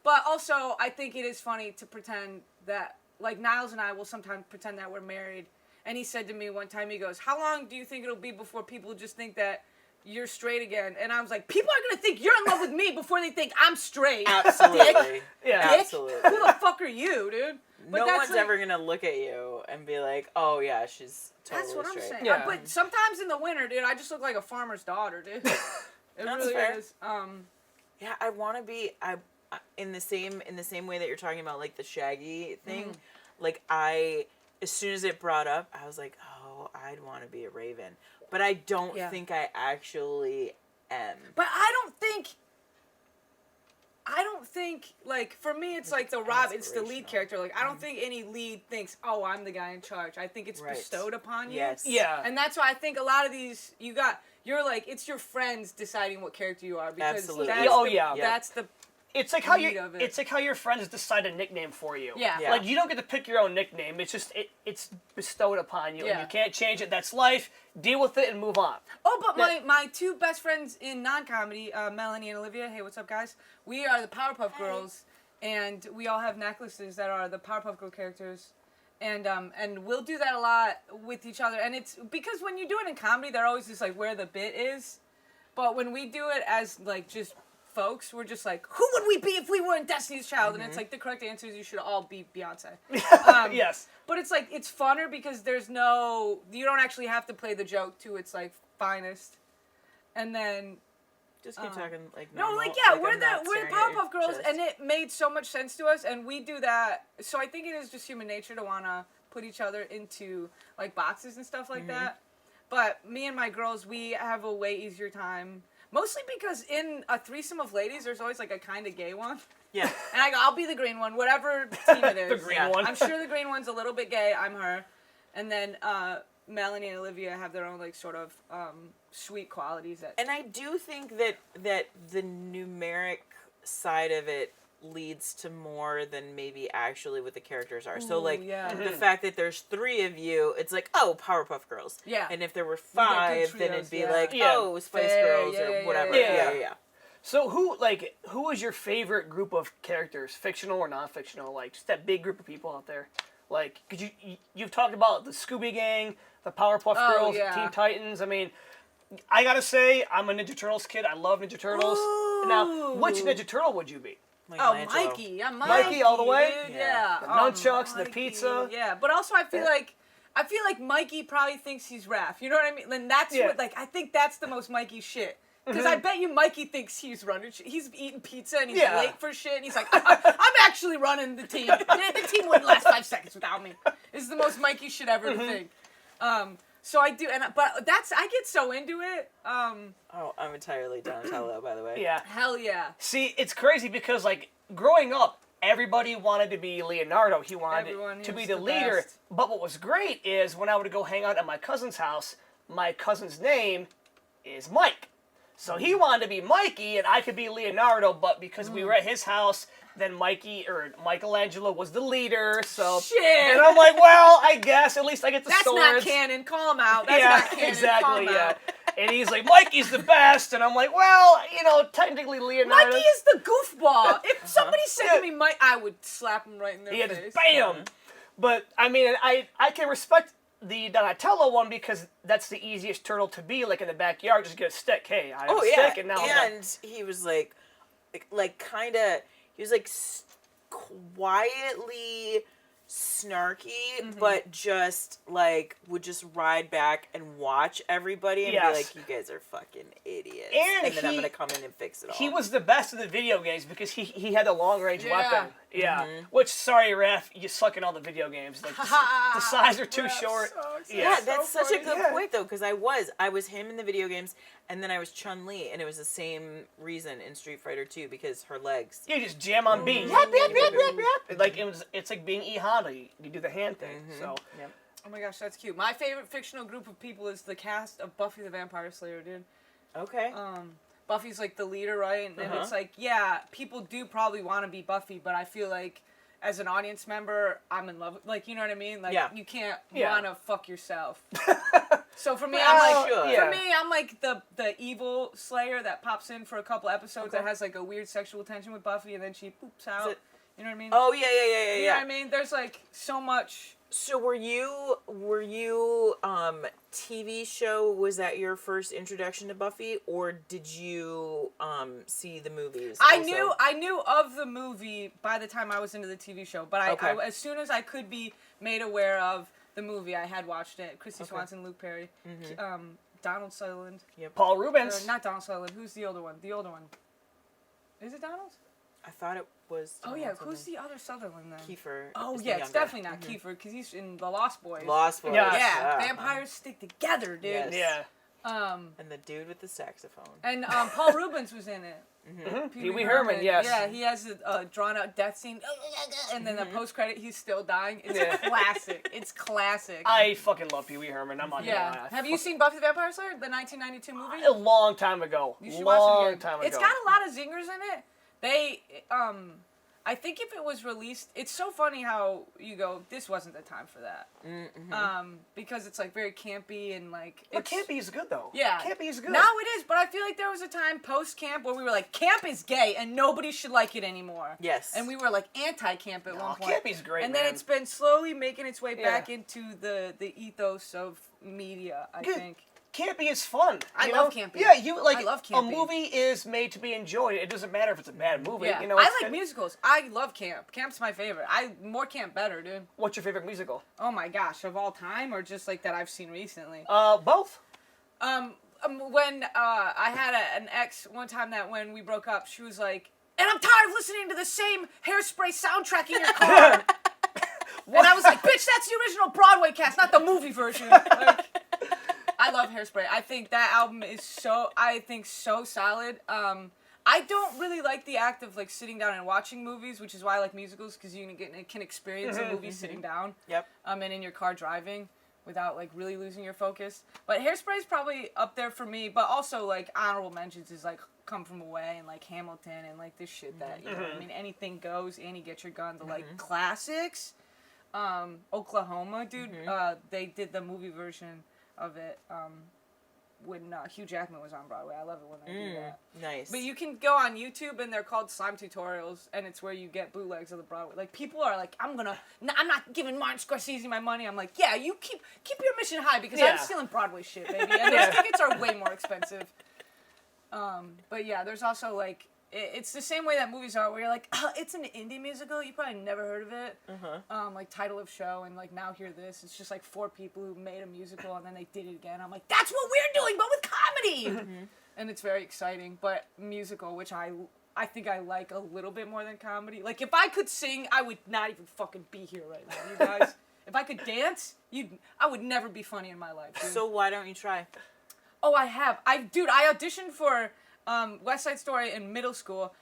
But also, I think it is funny to pretend that, like, Niles and I will sometimes pretend that we're married. And he said to me one time, he goes, how long do you think it'll be before people just think that you're straight again? And I was like, people are going to think you're in love with me before they think I'm straight. Absolutely. Yeah. Dick. Absolutely. Who the fuck are you, dude? But no one's like, ever going to look at you and be like, oh, yeah, she's totally that's what straight. I'm saying. Yeah. But sometimes in the winter, dude, I just look like a farmer's daughter, dude. It That's really fair. is. Yeah, I want to be in the same way that you're talking about, like the Shaggy thing. Like as soon as it brought up, I was like, oh, I'd want to be a Raven, but I don't think I actually am. But I don't think like for me it's like the Rob, it's the lead character. Like I don't think any lead thinks, oh, I'm the guy in charge. I think it's bestowed upon you. Yes. Yeah. And that's why I think a lot of these you're like, it's your friends deciding what character you are, because Absolutely. that's the It's like how Need of it. it's like how your friends decide a nickname for you. Yeah. Yeah. Like you don't get to pick your own nickname. It's just it's bestowed upon you, and Yeah. you can't change it. That's life. Deal with it and move on. Oh, but my two best friends in non-comedy, Melanie and Olivia. Hey, what's up, guys? We are the Powerpuff Girls, and we all have necklaces that are the Powerpuff Girl characters, and we'll do that a lot with each other. And it's because when you do it in comedy, they're always just like where the bit is, but when we do it as like just folks, we're just like, who would we be if we weren't Destiny's Child? And it's like the correct answer is you should all be Beyonce. Yes. But it's like, it's funner because you don't actually have to play the joke to its like finest. And then Just keep talking like no, normal, like yeah, I'm we're not the staring at your Powerpuff Girls, chest. and it made so much sense to us, and we do that. So I think it is just human nature to want to put each other into like boxes and stuff like that. But me and my girls, we have a way easier time. Mostly because in a threesome of ladies, there's always like a kind of gay one. Yeah. And I go, I'll be the green one, whatever team it is. The green one. I'm sure the green one's a little bit gay. I'm her. And then Melanie and Olivia have their own like sort of sweet qualities. And I do think that the numeric side of it leads to more than maybe actually what the characters are. So like the fact that there's 3 of you, it's like, oh, Powerpuff Girls. Yeah. And if there were get 5, good then trios, it'd be yeah. like, Yeah. oh, Spice Fair, Girls yeah, or yeah, whatever. yeah. Yeah. So who was your favorite group of characters, fictional or non-fictional? Like just that big group of people out there. Like, cause you've talked about the Scooby Gang, the Powerpuff Girls, yeah. Teen Titans. I mean, I gotta say, I'm a Ninja Turtles kid. I love Ninja Turtles. Ooh. Now, which Ninja Turtle would you be? Michelangelo. Mikey. I'm Mikey. Mikey all the way? Dude, Yeah. yeah. The nunchucks, the Mikey. pizza. Yeah, but also I feel like Mikey probably thinks he's Raph. You know what I mean? And that's Yeah. what, like, I think that's the most Mikey shit. Because I bet you Mikey thinks he's running. He's eating pizza and he's Yeah. late for shit. And he's like, I'm actually running the team. The team wouldn't last 5 seconds without me. It's the most Mikey shit ever to think. So I do, but I get so into it. Oh, I'm entirely Donatello, by the way. Yeah. Hell yeah. See, it's crazy because, like, growing up, everybody wanted to be Leonardo. He wanted Everyone to be is the the leader. best. But what was great is when I would go hang out at my cousin's house, my cousin's name is Mike. So he wanted to be Mikey, and I could be Leonardo, but because we were at his house, then Michelangelo was the leader, so... Shit. And I'm like, well, I guess, at least I get the That's swords. not canon. Call him out. That's not canon. Exactly, Call him yeah. out. And he's like, Mikey's the best, and I'm like, well, technically Leonardo... Mikey is the goofball. If somebody said to me, Mike, I would slap him right in their Yeah, face. just bam! But, I mean, I can respect the Donatello one because that's the easiest turtle to be, like in the backyard. Just get a stick. Hey, I have a stick, and now he was like kind of, he was like quietly snarky, but just like would just ride back and watch everybody and be like, you guys are fucking idiots, and then I'm gonna come in and fix it all. He was the best in the video games because he had a long range weapon. Yeah. Which, sorry, Raph, you suck in all the video games. Like the sides are too short. Yeah, that's such a good point though, because I was him in the video games, and then I was Chun-Li, and it was the same reason in Street Fighter 2 because her legs. You just jam on B. Like it's like being E Honda. You do the hand thing. So. Yep. Oh my gosh, that's cute. My favorite fictional group of people is the cast of Buffy the Vampire Slayer, dude. Okay. Buffy's like the leader, right? And it's like, yeah, people do probably want to be Buffy, but I feel like as an audience member, I'm in love. Like, you know what I mean? Like, you can't want to fuck yourself. So for me, I'm like the evil Slayer that pops in for a couple episodes that has like a weird sexual tension with Buffy, and then she poops out. You know what I mean? Oh yeah. You know what I mean? There's like so much. So were you TV show, was that your first introduction to Buffy, or did you see the movies? I knew of the movie by the time I was into the TV show, but I as soon as I could be made aware of the movie, I had watched it. Christy Swanson, Luke Perry, Donald Sutherland. Yep. Paul Rubens. Not Donald Sutherland. Who's the older one? The older one. Is it Donald? I thought it was. Oh yeah, who's the other Sutherland then? Kiefer. Oh yeah, it's definitely not Kiefer because he's in The Lost Boys. Lost Boys. Yeah. Vampires stick together, dude. Yes. Yeah. And the dude with the saxophone. And Paul Rubens was in it. Pee Wee Herman, yes. Yeah, he has a drawn out death scene, and then the post credit, he's still dying. It's classic. It's classic. I fucking love Pee Wee Herman. I'm not gonna lie. Have you seen Buffy the Vampire Slayer, the 1992 movie? A long time ago. You should watch it again. Time ago. It's got a lot of zingers in it. They, I think if it was released, it's so funny how you go, this wasn't the time for that. Because it's like very campy and like. But campy is good though. Yeah. Campy is good. Now it is, but I feel like there was a time post camp where we were like, camp is gay and nobody should like it anymore. Yes. And we were like anti-camp at one point. Campy's great. And then it's been slowly making its way back into the ethos of media, I think. Campy is fun. I love campy. Yeah, I love campy. A movie is made to be enjoyed. It doesn't matter if it's a bad movie. Yeah. You know, I like musicals. I love camp. Camp's my favorite. More camp better, dude. What's your favorite musical? Oh my gosh, of all time or just like that I've seen recently? Both. When I had an ex one time that when we broke up, she was like, and I'm tired of listening to the same Hairspray soundtrack in your car. And I was like, bitch, that's the original Broadway cast, not the movie version. Like, I love Hairspray. I think that album is so solid. I don't really like the act of like sitting down and watching movies, which is why I like musicals, because you can experience a movie sitting down. Yep. And in your car driving without like really losing your focus. But Hairspray is probably up there for me. But also like honorable mentions is like Come From Away and like Hamilton and like this shit that you know what I mean, Anything Goes, Annie Get Your Gun, the like classics. Oklahoma, dude. They did the movie version of it when Hugh Jackman was on Broadway. I love it when they do that. Nice. But you can go on YouTube and they're called slime tutorials, and it's where you get bootlegs of the Broadway. Like people are like, I'm not giving Martin Scorsese my money. I'm like, yeah, you keep your mission high because I'm stealing Broadway shit, baby. And those tickets are way more expensive. But yeah, there's also like. It's the same way that movies are, where you're like, oh, it's an indie musical. You probably never heard of it. Like title of show and like Now Hear This. It's just like 4 people who made a musical and then they did it again. I'm like, that's what we're doing, but with comedy. And it's very exciting. But musical, which I think I like a little bit more than comedy. Like if I could sing, I would not even fucking be here right now, you guys. If I could dance, I would never be funny in my life. Dude. So why don't you try? Oh, I have. I auditioned for. West Side Story in middle school,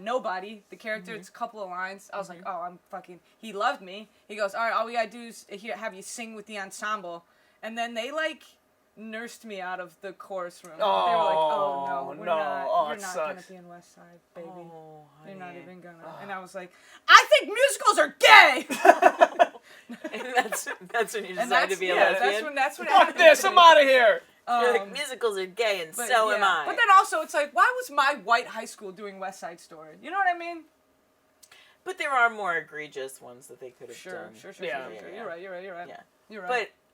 Nobody, the character, it's a couple of lines. I was like, oh, he loved me. He goes, all right, all we gotta do is have you sing with the ensemble. And then they, like, nursed me out of the chorus room. Oh, they were like, oh, no, you're not sucks. gonna be in West Side, baby. Oh, You're not even gonna. And I was like, I think musicals are gay! And that's when you decided to be a lesbian? That's when Fuck this, I'm out of here! You're like, musicals are gay, and so am I. But then also, it's like, why was my white high school doing West Side Story? You know what I mean? But there are more egregious ones that they could have done. Sure. Yeah. You're right. Yeah. You're right. But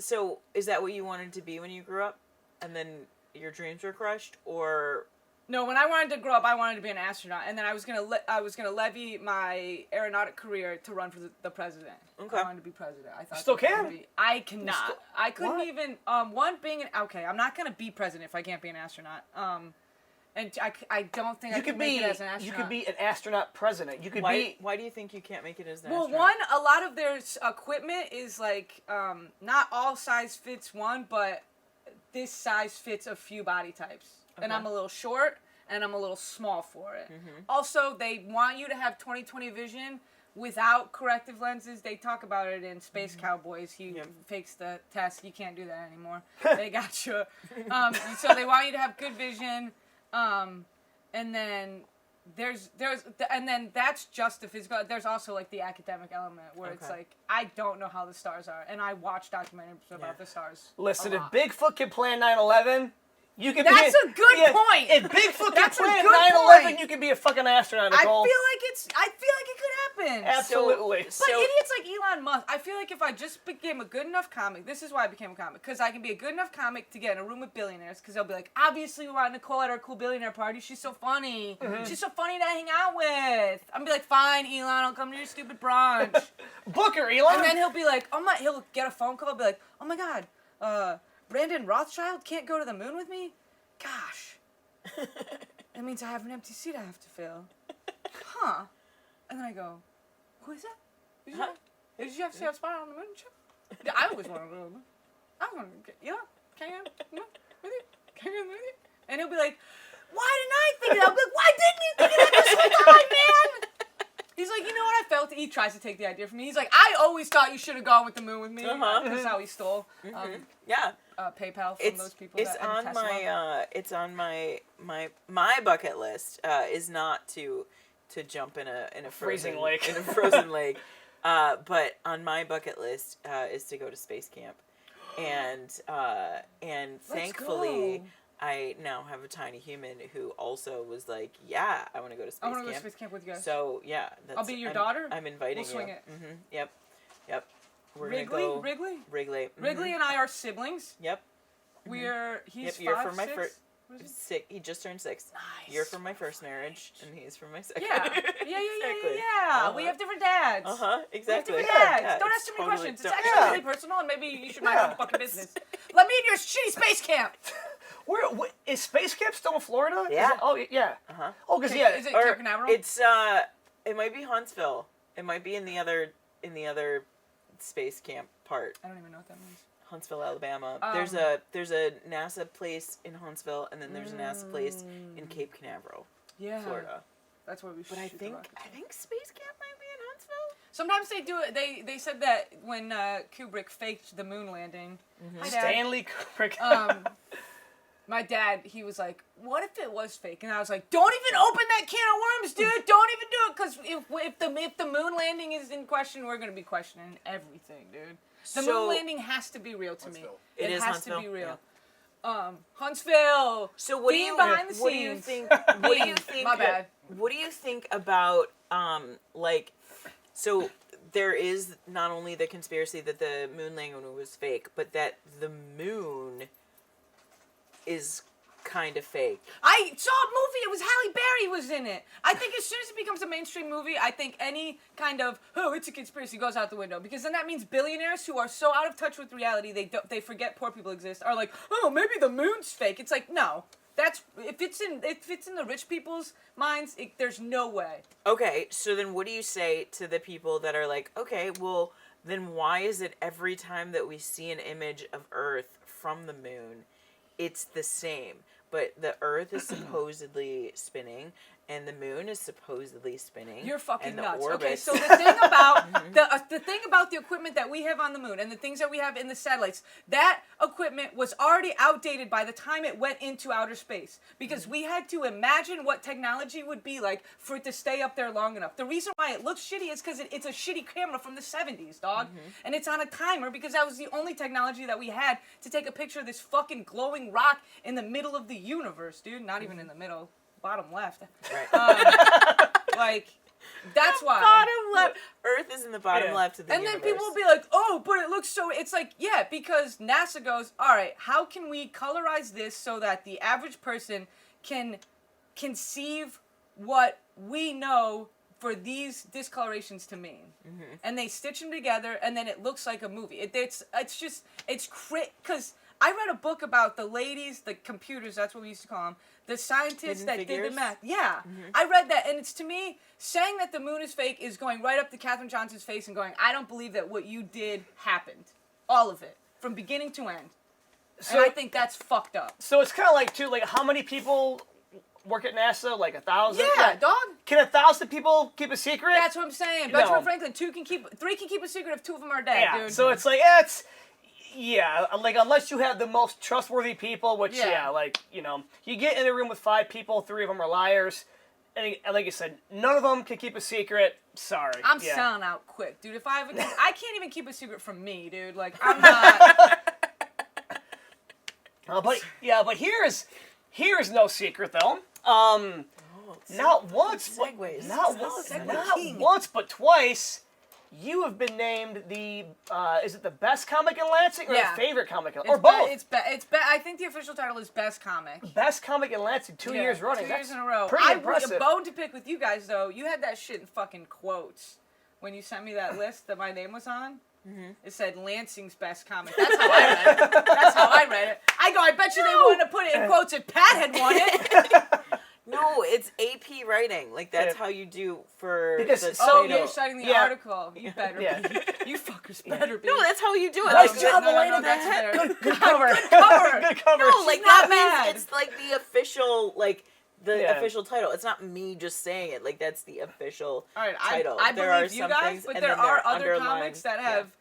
So is that what you wanted to be when you grew up, and then your dreams were crushed, or? No, when I wanted to grow up, I wanted to be an astronaut, and then I was gonna levy my aeronautic career to run for the president. Okay. I wanted to be president. I thought Still that can. would be- I cannot. I couldn't What? even. Okay, I'm not gonna be president if I can't be an astronaut. And I don't think I You could could make be. it as an astronaut. You could be an astronaut president. You could be. Why do you think you can't make it as an Well, astronaut? a lot of their equipment is like not all size fits one, but this size fits a few body types, and I'm a little short. And I'm a little small for it. Mm-hmm. Also, they want you to have 20/20 vision without corrective lenses. They talk about it in Space Cowboys. He fakes the test. You can't do that anymore. They got you. So they want you to have good vision. And then that's just the physical. There's also like the academic element where it's like, I don't know how the stars are. And I watch documentaries about the stars. Listen, if Bigfoot can plan 9/11, you can. That's a good point. If Bigfoot can That's a plan good 9/11, point. you can be a fucking astronaut, I Nicole. feel like it could happen. Absolutely. But idiots like Elon Musk, I feel like if I just became a good enough comic, this is why I became a comic, because I can be a good enough comic to get in a room with billionaires, because they'll be like, obviously we want Nicole at our cool billionaire party, she's so funny. She's so funny to hang out with. I'm gonna be like, fine, Elon, I'll come to your stupid brunch. Booker, Elon. And then he'll be like, he'll get a phone call, be like, oh my god, Brandon Rothschild can't go to the moon with me? Gosh. That means I have an empty seat I have to fill. Huh. And then I go, who is that? Did you have to see a spot on the moon show? Yeah, I always want to go to the moon. I want to get, can I go with you? Can I go with you? And he'll be like, why didn't I think of that? I'll be like, why didn't you think of that this whole time, man? He's like, you know what I felt? He tries to take the idea from me. He's like, I always thought you should have gone with the moon with me. That's how he stole PayPal from those people. It's on my it's on my bucket list. Is not to jump in a freezing lake. In a frozen lake. But on my bucket list is to go to space camp, and thankfully. Go. I now have a tiny human who also was like, yeah, I want to go to space camp. I want to go to space camp with you guys. So, yeah. I'll be your daughter? I'm inviting we'll swing you. it. Mm-hmm. Yep. We're Wrigley? gonna go... Wrigley? Wrigley. Mm-hmm. Wrigley and I are siblings. Yep. He's you're 5, from my 6? first... He just turned 6. Nice. You're from my first marriage, and he's from my second. Yeah. Exactly. We have different dads. Exactly. We have different dads. Yeah, Don't ask too many questions. It's don't- actually really personal, and maybe you should mind your own fucking business. Let me in your shitty space camp. Where is space camp still in Florida? Yeah. Yeah. Uh-huh. Oh, because Is it Or Cape Canaveral? it's it might be Huntsville. It might be in the other space camp part. I don't even know what that means. Huntsville, Alabama. There's a NASA place in Huntsville, and then there's a NASA place in Cape Canaveral, Yeah. Florida. That's where we should. But I think space camp might be in Huntsville. Sometimes they do it. They said that when Kubrick faked the moon landing. My dad, Stanley Kubrick. my dad, he was like, "What if it was fake?" And I was like, "Don't even open that can of worms, dude. Don't even do it, because if the moon landing is in question, we're gonna be questioning everything, dude. The moon landing has to be real to me. It is has Huntsville? to be real. Yeah. Huntsville. So what do being you behind the what do you scenes. think? What do you think? My bad. What do you think about like? So there is not only the conspiracy that the moon landing was fake, but that the moon is kind of fake. I saw a movie. It was Halle Berry was in it. I think as soon as it becomes a mainstream movie, I think any kind of it's a conspiracy goes out the window, because then that means billionaires who are so out of touch with reality they forget poor people exist are like, maybe the moon's fake. It's like, no, that's if it's in the rich people's minds, there's no way. Okay, so then what do you say to the people that are like, okay, well then why is it every time that we see an image of Earth from the moon, it's the same? But the Earth is supposedly spinning, and the moon is supposedly spinning. You're fucking and the nuts. orbits. Okay, so the thing about the thing about the equipment that we have on the moon and the things that we have in the satellites, that equipment was already outdated by the time it went into outer space, because we had to imagine what technology would be like for it to stay up there long enough. The reason why it looks shitty is because it's a shitty camera from the 70s, dog, and it's on a timer because that was the only technology that we had to take a picture of this fucking glowing rock in the middle of the universe, dude. Not even in the middle. Bottom left. Right. That's why. Bottom left. Earth is in the bottom left of the and universe. then people will be like, oh, but it looks so... It's like, yeah, because NASA goes, all right, how can we colorize this so that the average person can conceive what we know for these discolorations to mean? And they stitch them together, and then it looks like a movie. It's because I read a book about the ladies, the computers, that's what we used to call them, the scientists that did the math. Yeah. I read that, and it's, to me, saying that the moon is fake is going right up to Katherine Johnson's face and going, I don't believe that what you did happened. All of it. From beginning to end. And I think that's fucked up. So it's kind of like, too, like, how many people work at NASA? Like 1,000? Yeah, dog. Can 1,000 people keep a secret? That's what I'm saying. Benjamin Franklin, 3 can keep a secret if 2 of them are dead, dude. So it's like, like, unless you have the most trustworthy people, which, like, you know, you get in a room with 5 people, 3 of them are liars, and like you said, none of them can keep a secret. Sorry. I'm selling out quick, dude. If I can't even keep a secret from me, dude. Like, I'm not... but here's no secret, though. Not once, but twice, you have been named the, is it the best comic in Lansing or the favorite comic in Lansing? Or both? I think the official title is Best Comic. Best comic in Lansing, 2 years running. 2 years in a row. Pretty impressive. A bone to pick with you guys, though. You had that shit in fucking quotes when you sent me that list that my name was on. It said Lansing's Best Comic. That's how I read it. I bet you they wouldn't have put it in quotes if Pat had won it. No, it's AP writing. Like, that's how you do for because, the you're citing the article. You better be. You fuckers better be. No, that's how you do it. Nice job, Elena. Good cover. Good cover. No, like, that means it's, like, the official, like, official title. It's not me just saying it. Like, that's the official title. I there believe are you some guys, things, but and there then are they're other underlined. comics that have...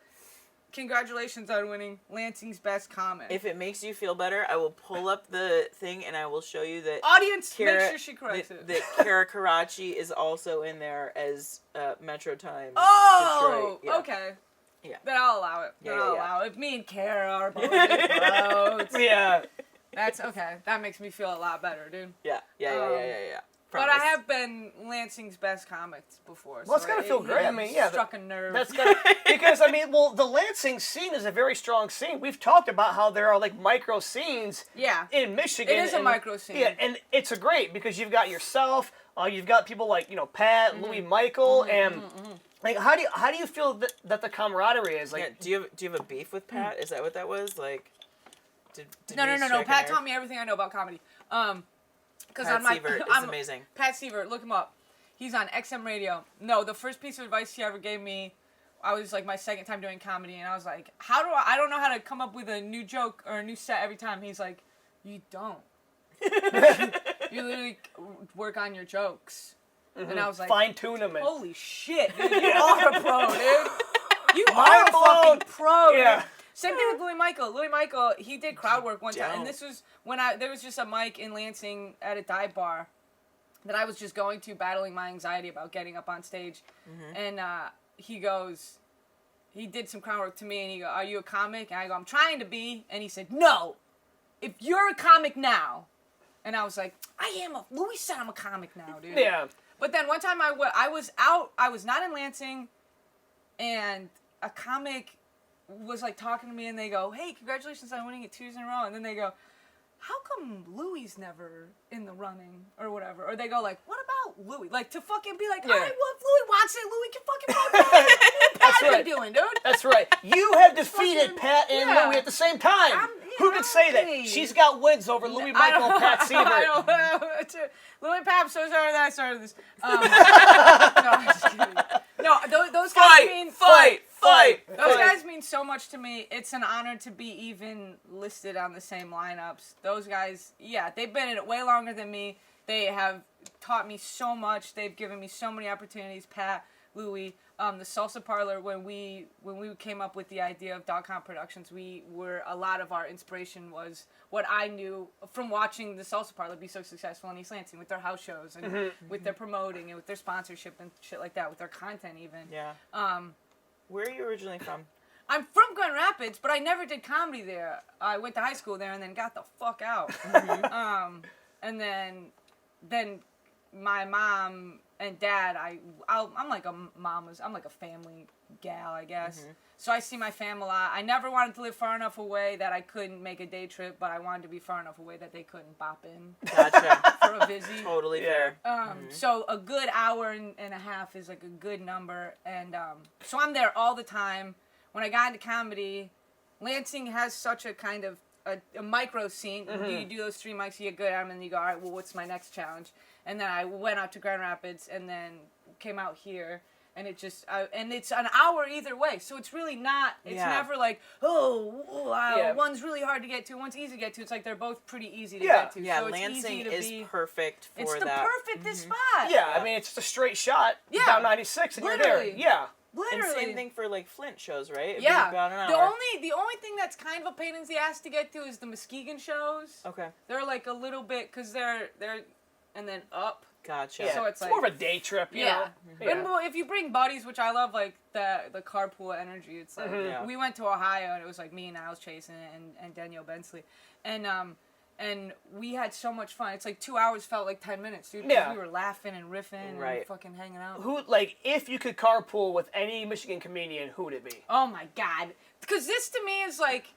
Congratulations on winning Lansing's Best Comic. If it makes you feel better, I will pull up the thing and I will show you that... Audience, make sure she corrects it. That Kara Karachi is also in there as Metro Times. Oh! Detroit. Okay. Yeah. Then I'll allow it. I'll allow it. If me and Kara are both close. Yeah. That's okay. That makes me feel a lot better, dude. Yeah. But I have been Lansing's Best Comics before. Well, it's gotta feel great. I mean, yeah. Struck a nerve. That's gotta, because, I mean, the Lansing scene is a very strong scene. We've talked about how there are, like, micro scenes in Michigan. It is a micro scene. Yeah, and it's a great, because you've got yourself, you've got people like, you know, Pat, Louis Michael, and... Like, how do you feel that the camaraderie is? Like, do you have a beef with Pat? Is that what that was? Like, No. Pat taught me everything I know about comedy. Pat Sievert is amazing. Pat Sievert, look him up. He's on XM Radio. No, the first piece of advice he ever gave me, I was like my second time doing comedy, and I was like, I don't know how to come up with a new joke or a new set every time. He's like, you don't. You literally work on your jokes. And I was like, fine tune them. Holy shit, dude, you are a pro, dude. You are a fucking pro, dude. Same thing with Louis Michael. Louis Michael, he did crowd work one time, and this was when there was just a mic in Lansing at a dive bar that I was just going to, battling my anxiety about getting up on stage, and he did some crowd work to me, and he goes, are you a comic? And I go, I'm trying to be, and he said, no, if you're a comic now, and I was like, Louis said I'm a comic now, dude. Yeah. But then one time I was out, I was not in Lansing, and a comic was like talking to me, and they go, hey, congratulations on winning it 2 years in a row. And then they go, how come Louis never in the running or whatever? Or they go like, what about Louis? Like, to fucking be like, all right, well, if Louis wants it, Louis can fucking vote. What Pat been doing, dude? That's right. You have defeated Pat and Louis at the same time. Who could say that? She's got wins over Louis Michael and Pat Sievert. I don't know. Louis and Pat, I'm so sorry that I started this. No, I'm just kidding. No, those guys mean... Fight! Those guys mean so much to me. It's an honor to be even listed on the same lineups. Those guys, they've been in it way longer than me. They have taught me so much. They've given me so many opportunities. Pat, Louis, the Salsa Parlor, when we came up with the idea of .com Productions, a lot of our inspiration was what I knew from watching the Salsa Parlor be so successful in East Lansing with their house shows and with their promoting and with their sponsorship and shit like that, with their content even. Yeah. Where are you originally from? I'm from Grand Rapids, but I never did comedy there. I went to high school there and then got the fuck out. And then my mom and Dad, I'm like a mama's. I'm like a family gal, I guess. So I see my family a lot. I never wanted to live far enough away that I couldn't make a day trip, but I wanted to be far enough away that they couldn't bop in Gotcha. for a visit. Totally fair. So a good hour and a half is like a good number, and so I'm there all the time. When I got into comedy, Lansing has such a kind of a micro scene. You do those 3 mics, you get good at them, and you go, all right, well, what's my next challenge? And then I went out to Grand Rapids, and then came out here. And it just, and it's an hour either way. So it's really not, it's never like, one's really hard to get to, one's easy to get to. It's like they're both pretty easy to get to. Yeah, so it's Lansing easy to is be, perfect for that. it's the perfect spot. Yeah, I mean, it's just a straight shot down 96 and Literally. you're there. Yeah. Literally. And same thing for like Flint shows, right? It'd be Yeah. about an The hour. only thing that's kind of a pain in the ass to get to is the Muskegon shows. Okay. They're like a little bit, because they're, and then up. Gotcha. Yeah. So it's like, more of a day trip, you know? And well, if you bring buddies, which I love, like the carpool energy, it's like we went to Ohio and it was like me and Niles Chase and Danielle Bensley, and we had so much fun. It's like 2 hours felt like 10 minutes, dude. 'Cause we were laughing and riffing and fucking hanging out. Who, like, if you could carpool with any Michigan comedian, who would it be? Oh my God, because this to me is like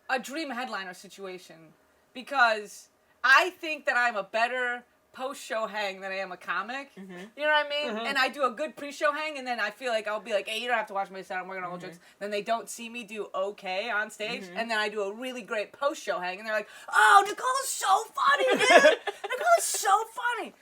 a dream headliner situation, because I think that I'm a better post-show hang than I am a comic. You know what I mean? And I do a good pre-show hang, and then I feel like I'll be like, hey, you don't have to watch my set, I'm working on old jokes. Then they don't see me do okay on stage, and then I do a really great post-show hang, and they're like, oh, Nicole is so funny, dude! Nicole is so funny!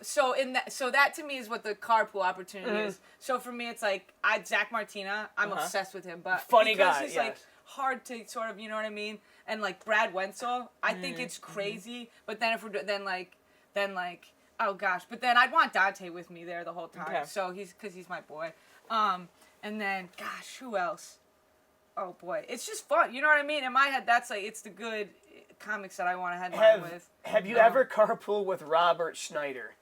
So that to me is what the carpool opportunity is. So for me, it's like, Zach Martina, I'm obsessed with him, but funny because guy, he's like hard to sort of, you know what I mean? And like Brad Wenzel, I think it's crazy, but then if we're then like, oh gosh, but then I'd want Dante with me there the whole time. Okay. So because he's my boy. And then, gosh, who else? Oh boy, it's just fun. You know what I mean? In my head, that's like, it's the good comics that I want to headline with. Have you ever carpooled with Robert Schneider?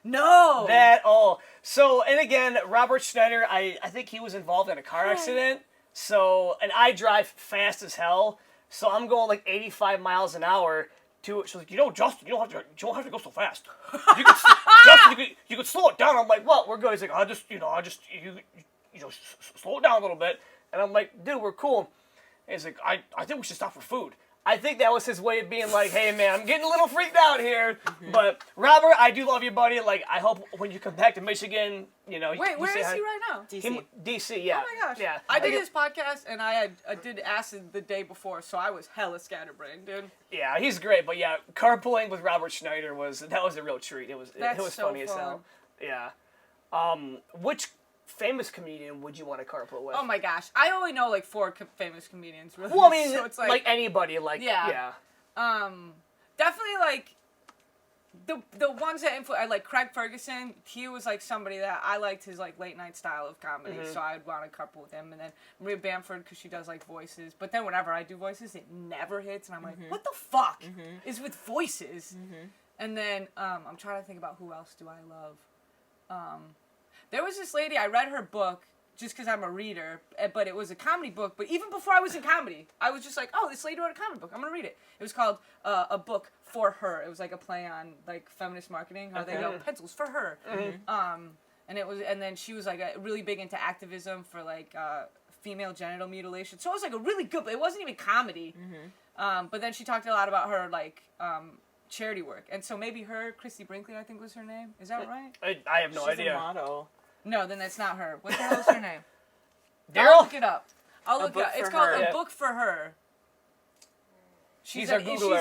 No! So, and again, Robert Schneider, I think he was involved in a car accident. So, and I drive fast as hell. So I'm going like 85 miles an hour. She's like, Justin, you don't have to go so fast. Justin, you could slow it down. I'm like, what? We're good. He's like, slow it down a little bit. And I'm like, dude, we're cool. And he's like, I think we should stop for food. I think that was his way of being like, hey man, I'm getting a little freaked out here. But Robert, I do love you, buddy. Like, I hope when you come back to Michigan, Wait, where is he right now? DC. Yeah. Oh my gosh. Yeah. I did his podcast, and I did acid the day before, so I was hella scatterbrained, dude. Yeah, he's great. But yeah, carpooling with Robert Schneider was a real treat. It was so funny as fun. hell. Yeah. Which famous comedian would you want to carpool with? Oh my gosh, I only know like 4 famous comedians. Really. Well, I mean, so it's like anybody, like yeah. Definitely like the ones that influence, like Craig Ferguson. He was like somebody that I liked his like late night style of comedy, so I'd want to carpool with him. And then Maria Bamford, because she does like voices. But then whenever I do voices, it never hits, and I'm like, what the fuck is with voices? And then I'm trying to think about who else do I love. There was this lady, I read her book just because I'm a reader, but it was a comedy book. But even before I was in comedy, I was just like, oh, this lady wrote a comedy book. I'm going to read it. It was called A Book for Her. It was like a play on like feminist marketing, how they go, pencils for her. And then she was like really big into activism for like female genital mutilation. So it was like a really good, but it wasn't even comedy. But then she talked a lot about her like charity work. And so maybe her, Christy Brinkley, I think was her name. Is that right? I have no She's idea. a model. No, then that's not her. What the hell is her name? Daryl? I'll look it up. It's called Her. A Book for Her. She's an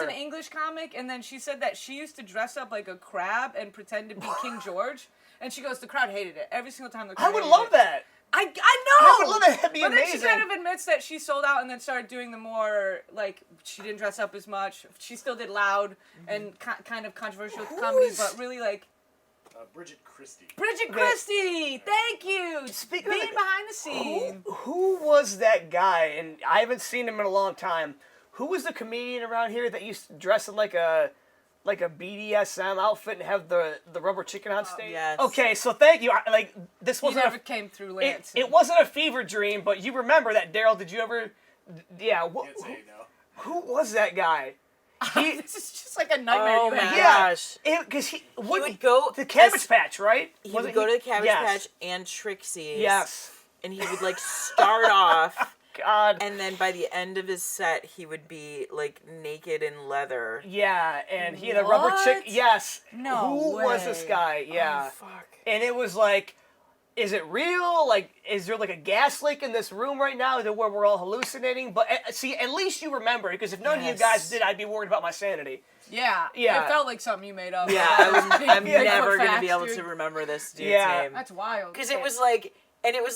English comic, and then she said that she used to dress up like a crab and pretend to be King George. And she goes, the crowd hated it. Every single time the crowd I would hated love it. that. I know! I would love that. That'd be but amazing. then she kind of admits that she sold out and then started doing the more, like, she didn't dress up as much. She still did loud and kind of controversial comedy, but really, like... Bridget Christie. Bridget Christie! Thank you! Being behind the scenes. Who was that guy? And I haven't seen him in a long time. Who was the comedian around here that used to dress in like a BDSM outfit and have the rubber chicken on stage? Yes. Okay, so thank you. This He wasn't never came through Lansing. it wasn't a fever dream, but you remember that, Daryl. Did you ever? Yeah. Can't say no. Who was that guy? This is just like a nightmare. Oh you my have. gosh. Because he would go the Cabbage as- Patch, right? He Wasn't would go to the Cabbage Yes. Patch and Trixie's. Yes. And he would like start off, God. and then by the end of his set, he would be like naked in leather. Yeah, and he had a rubber chick. What? Yes. No Who was this way. guy? Yeah. Oh, fuck. And it was like, is it real? Like, is there like a gas leak in this room right now that where we're all hallucinating? But see, at least you remember, because if none of you Yes. guys did, I'd be worried about my sanity. Yeah. Yeah. It felt like something you made up. Yeah, I'm never gonna be able to remember this dude's Yeah. name. That's wild. Because it was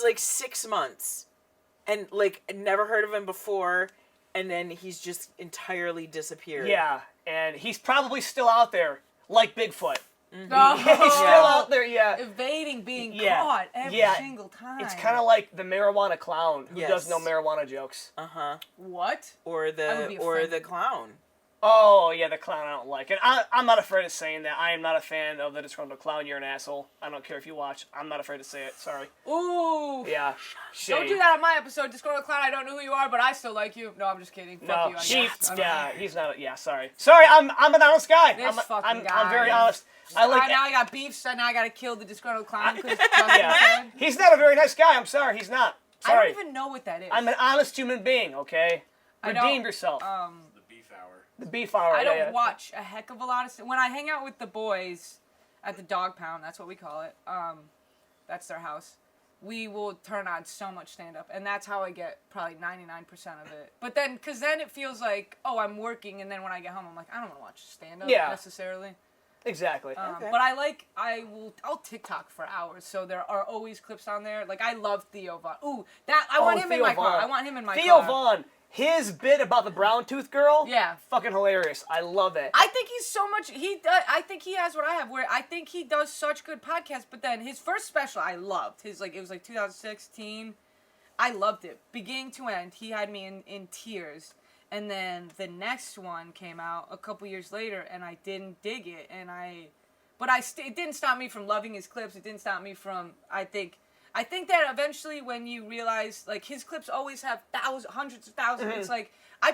like 6 months, and like I'd never heard of him before, and then he's just entirely disappeared. Yeah, and he's probably still out there, like Bigfoot. No. He's still out there, yeah. Evading being Yeah. caught every Yeah. single time. It's kind of like the marijuana clown who Yes. does no marijuana jokes. What? Or I would be the offended. clown. Oh, yeah, the clown I don't like. And I'm not afraid of saying that. I am not a fan of the disgruntled clown. You're an asshole. I don't care if you watch. I'm not afraid to say it. Sorry. Ooh. Yeah. Don't do that on my episode. Disgruntled clown, I don't know who you are, but I still like you. No, I'm just kidding. Fuck No, you. I she, guess. yeah, he's not. Yeah, sorry. Sorry, I'm an honest guy. This fucking I'm guy. very honest. I like. Now I got beef, so now I gotta kill the disgruntled clown. Yeah. He's not a very nice guy. I'm sorry. He's not. I Sorry. don't even know what that is. I'm an honest human being. Okay. I don't- Redeem yourself. The beef hour. The beef hour. I don't yeah. watch a heck of a lot of stuff. When I hang out with the boys at the dog pound, that's what we call it. That's their house. We will turn on so much stand-up, and that's how I get probably 99% of it. But then, because then it feels like, oh, I'm working, and then when I get home, I'm like, I don't want to watch stand-up necessarily. Exactly. Okay. But I'll TikTok for hours, so there are always clips on there. Like, I love Theo Vaughn. Ooh, I want him in Theo my car. Vaughn. I want him in my Theo car. Vaughn. His bit about the brown tooth girl. Yeah. Fucking hilarious. I love it. I think he's so much. I think he has what I have. Where I think he does such good podcasts. But then his first special, I loved. It was like 2016. I loved it, beginning to end. He had me in tears. And then the next one came out a couple years later, and I didn't dig it. It didn't stop me from loving his clips. It didn't stop me from. I think that eventually, when you realize, like, his clips always have hundreds of thousands. It's like, I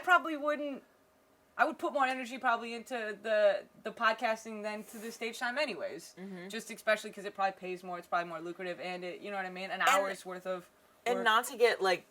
would put more energy probably into the podcasting than to the stage time anyways. Just especially because it probably pays more. It's probably more lucrative, and it, you know what I mean? An hour's worth of work. And not to get like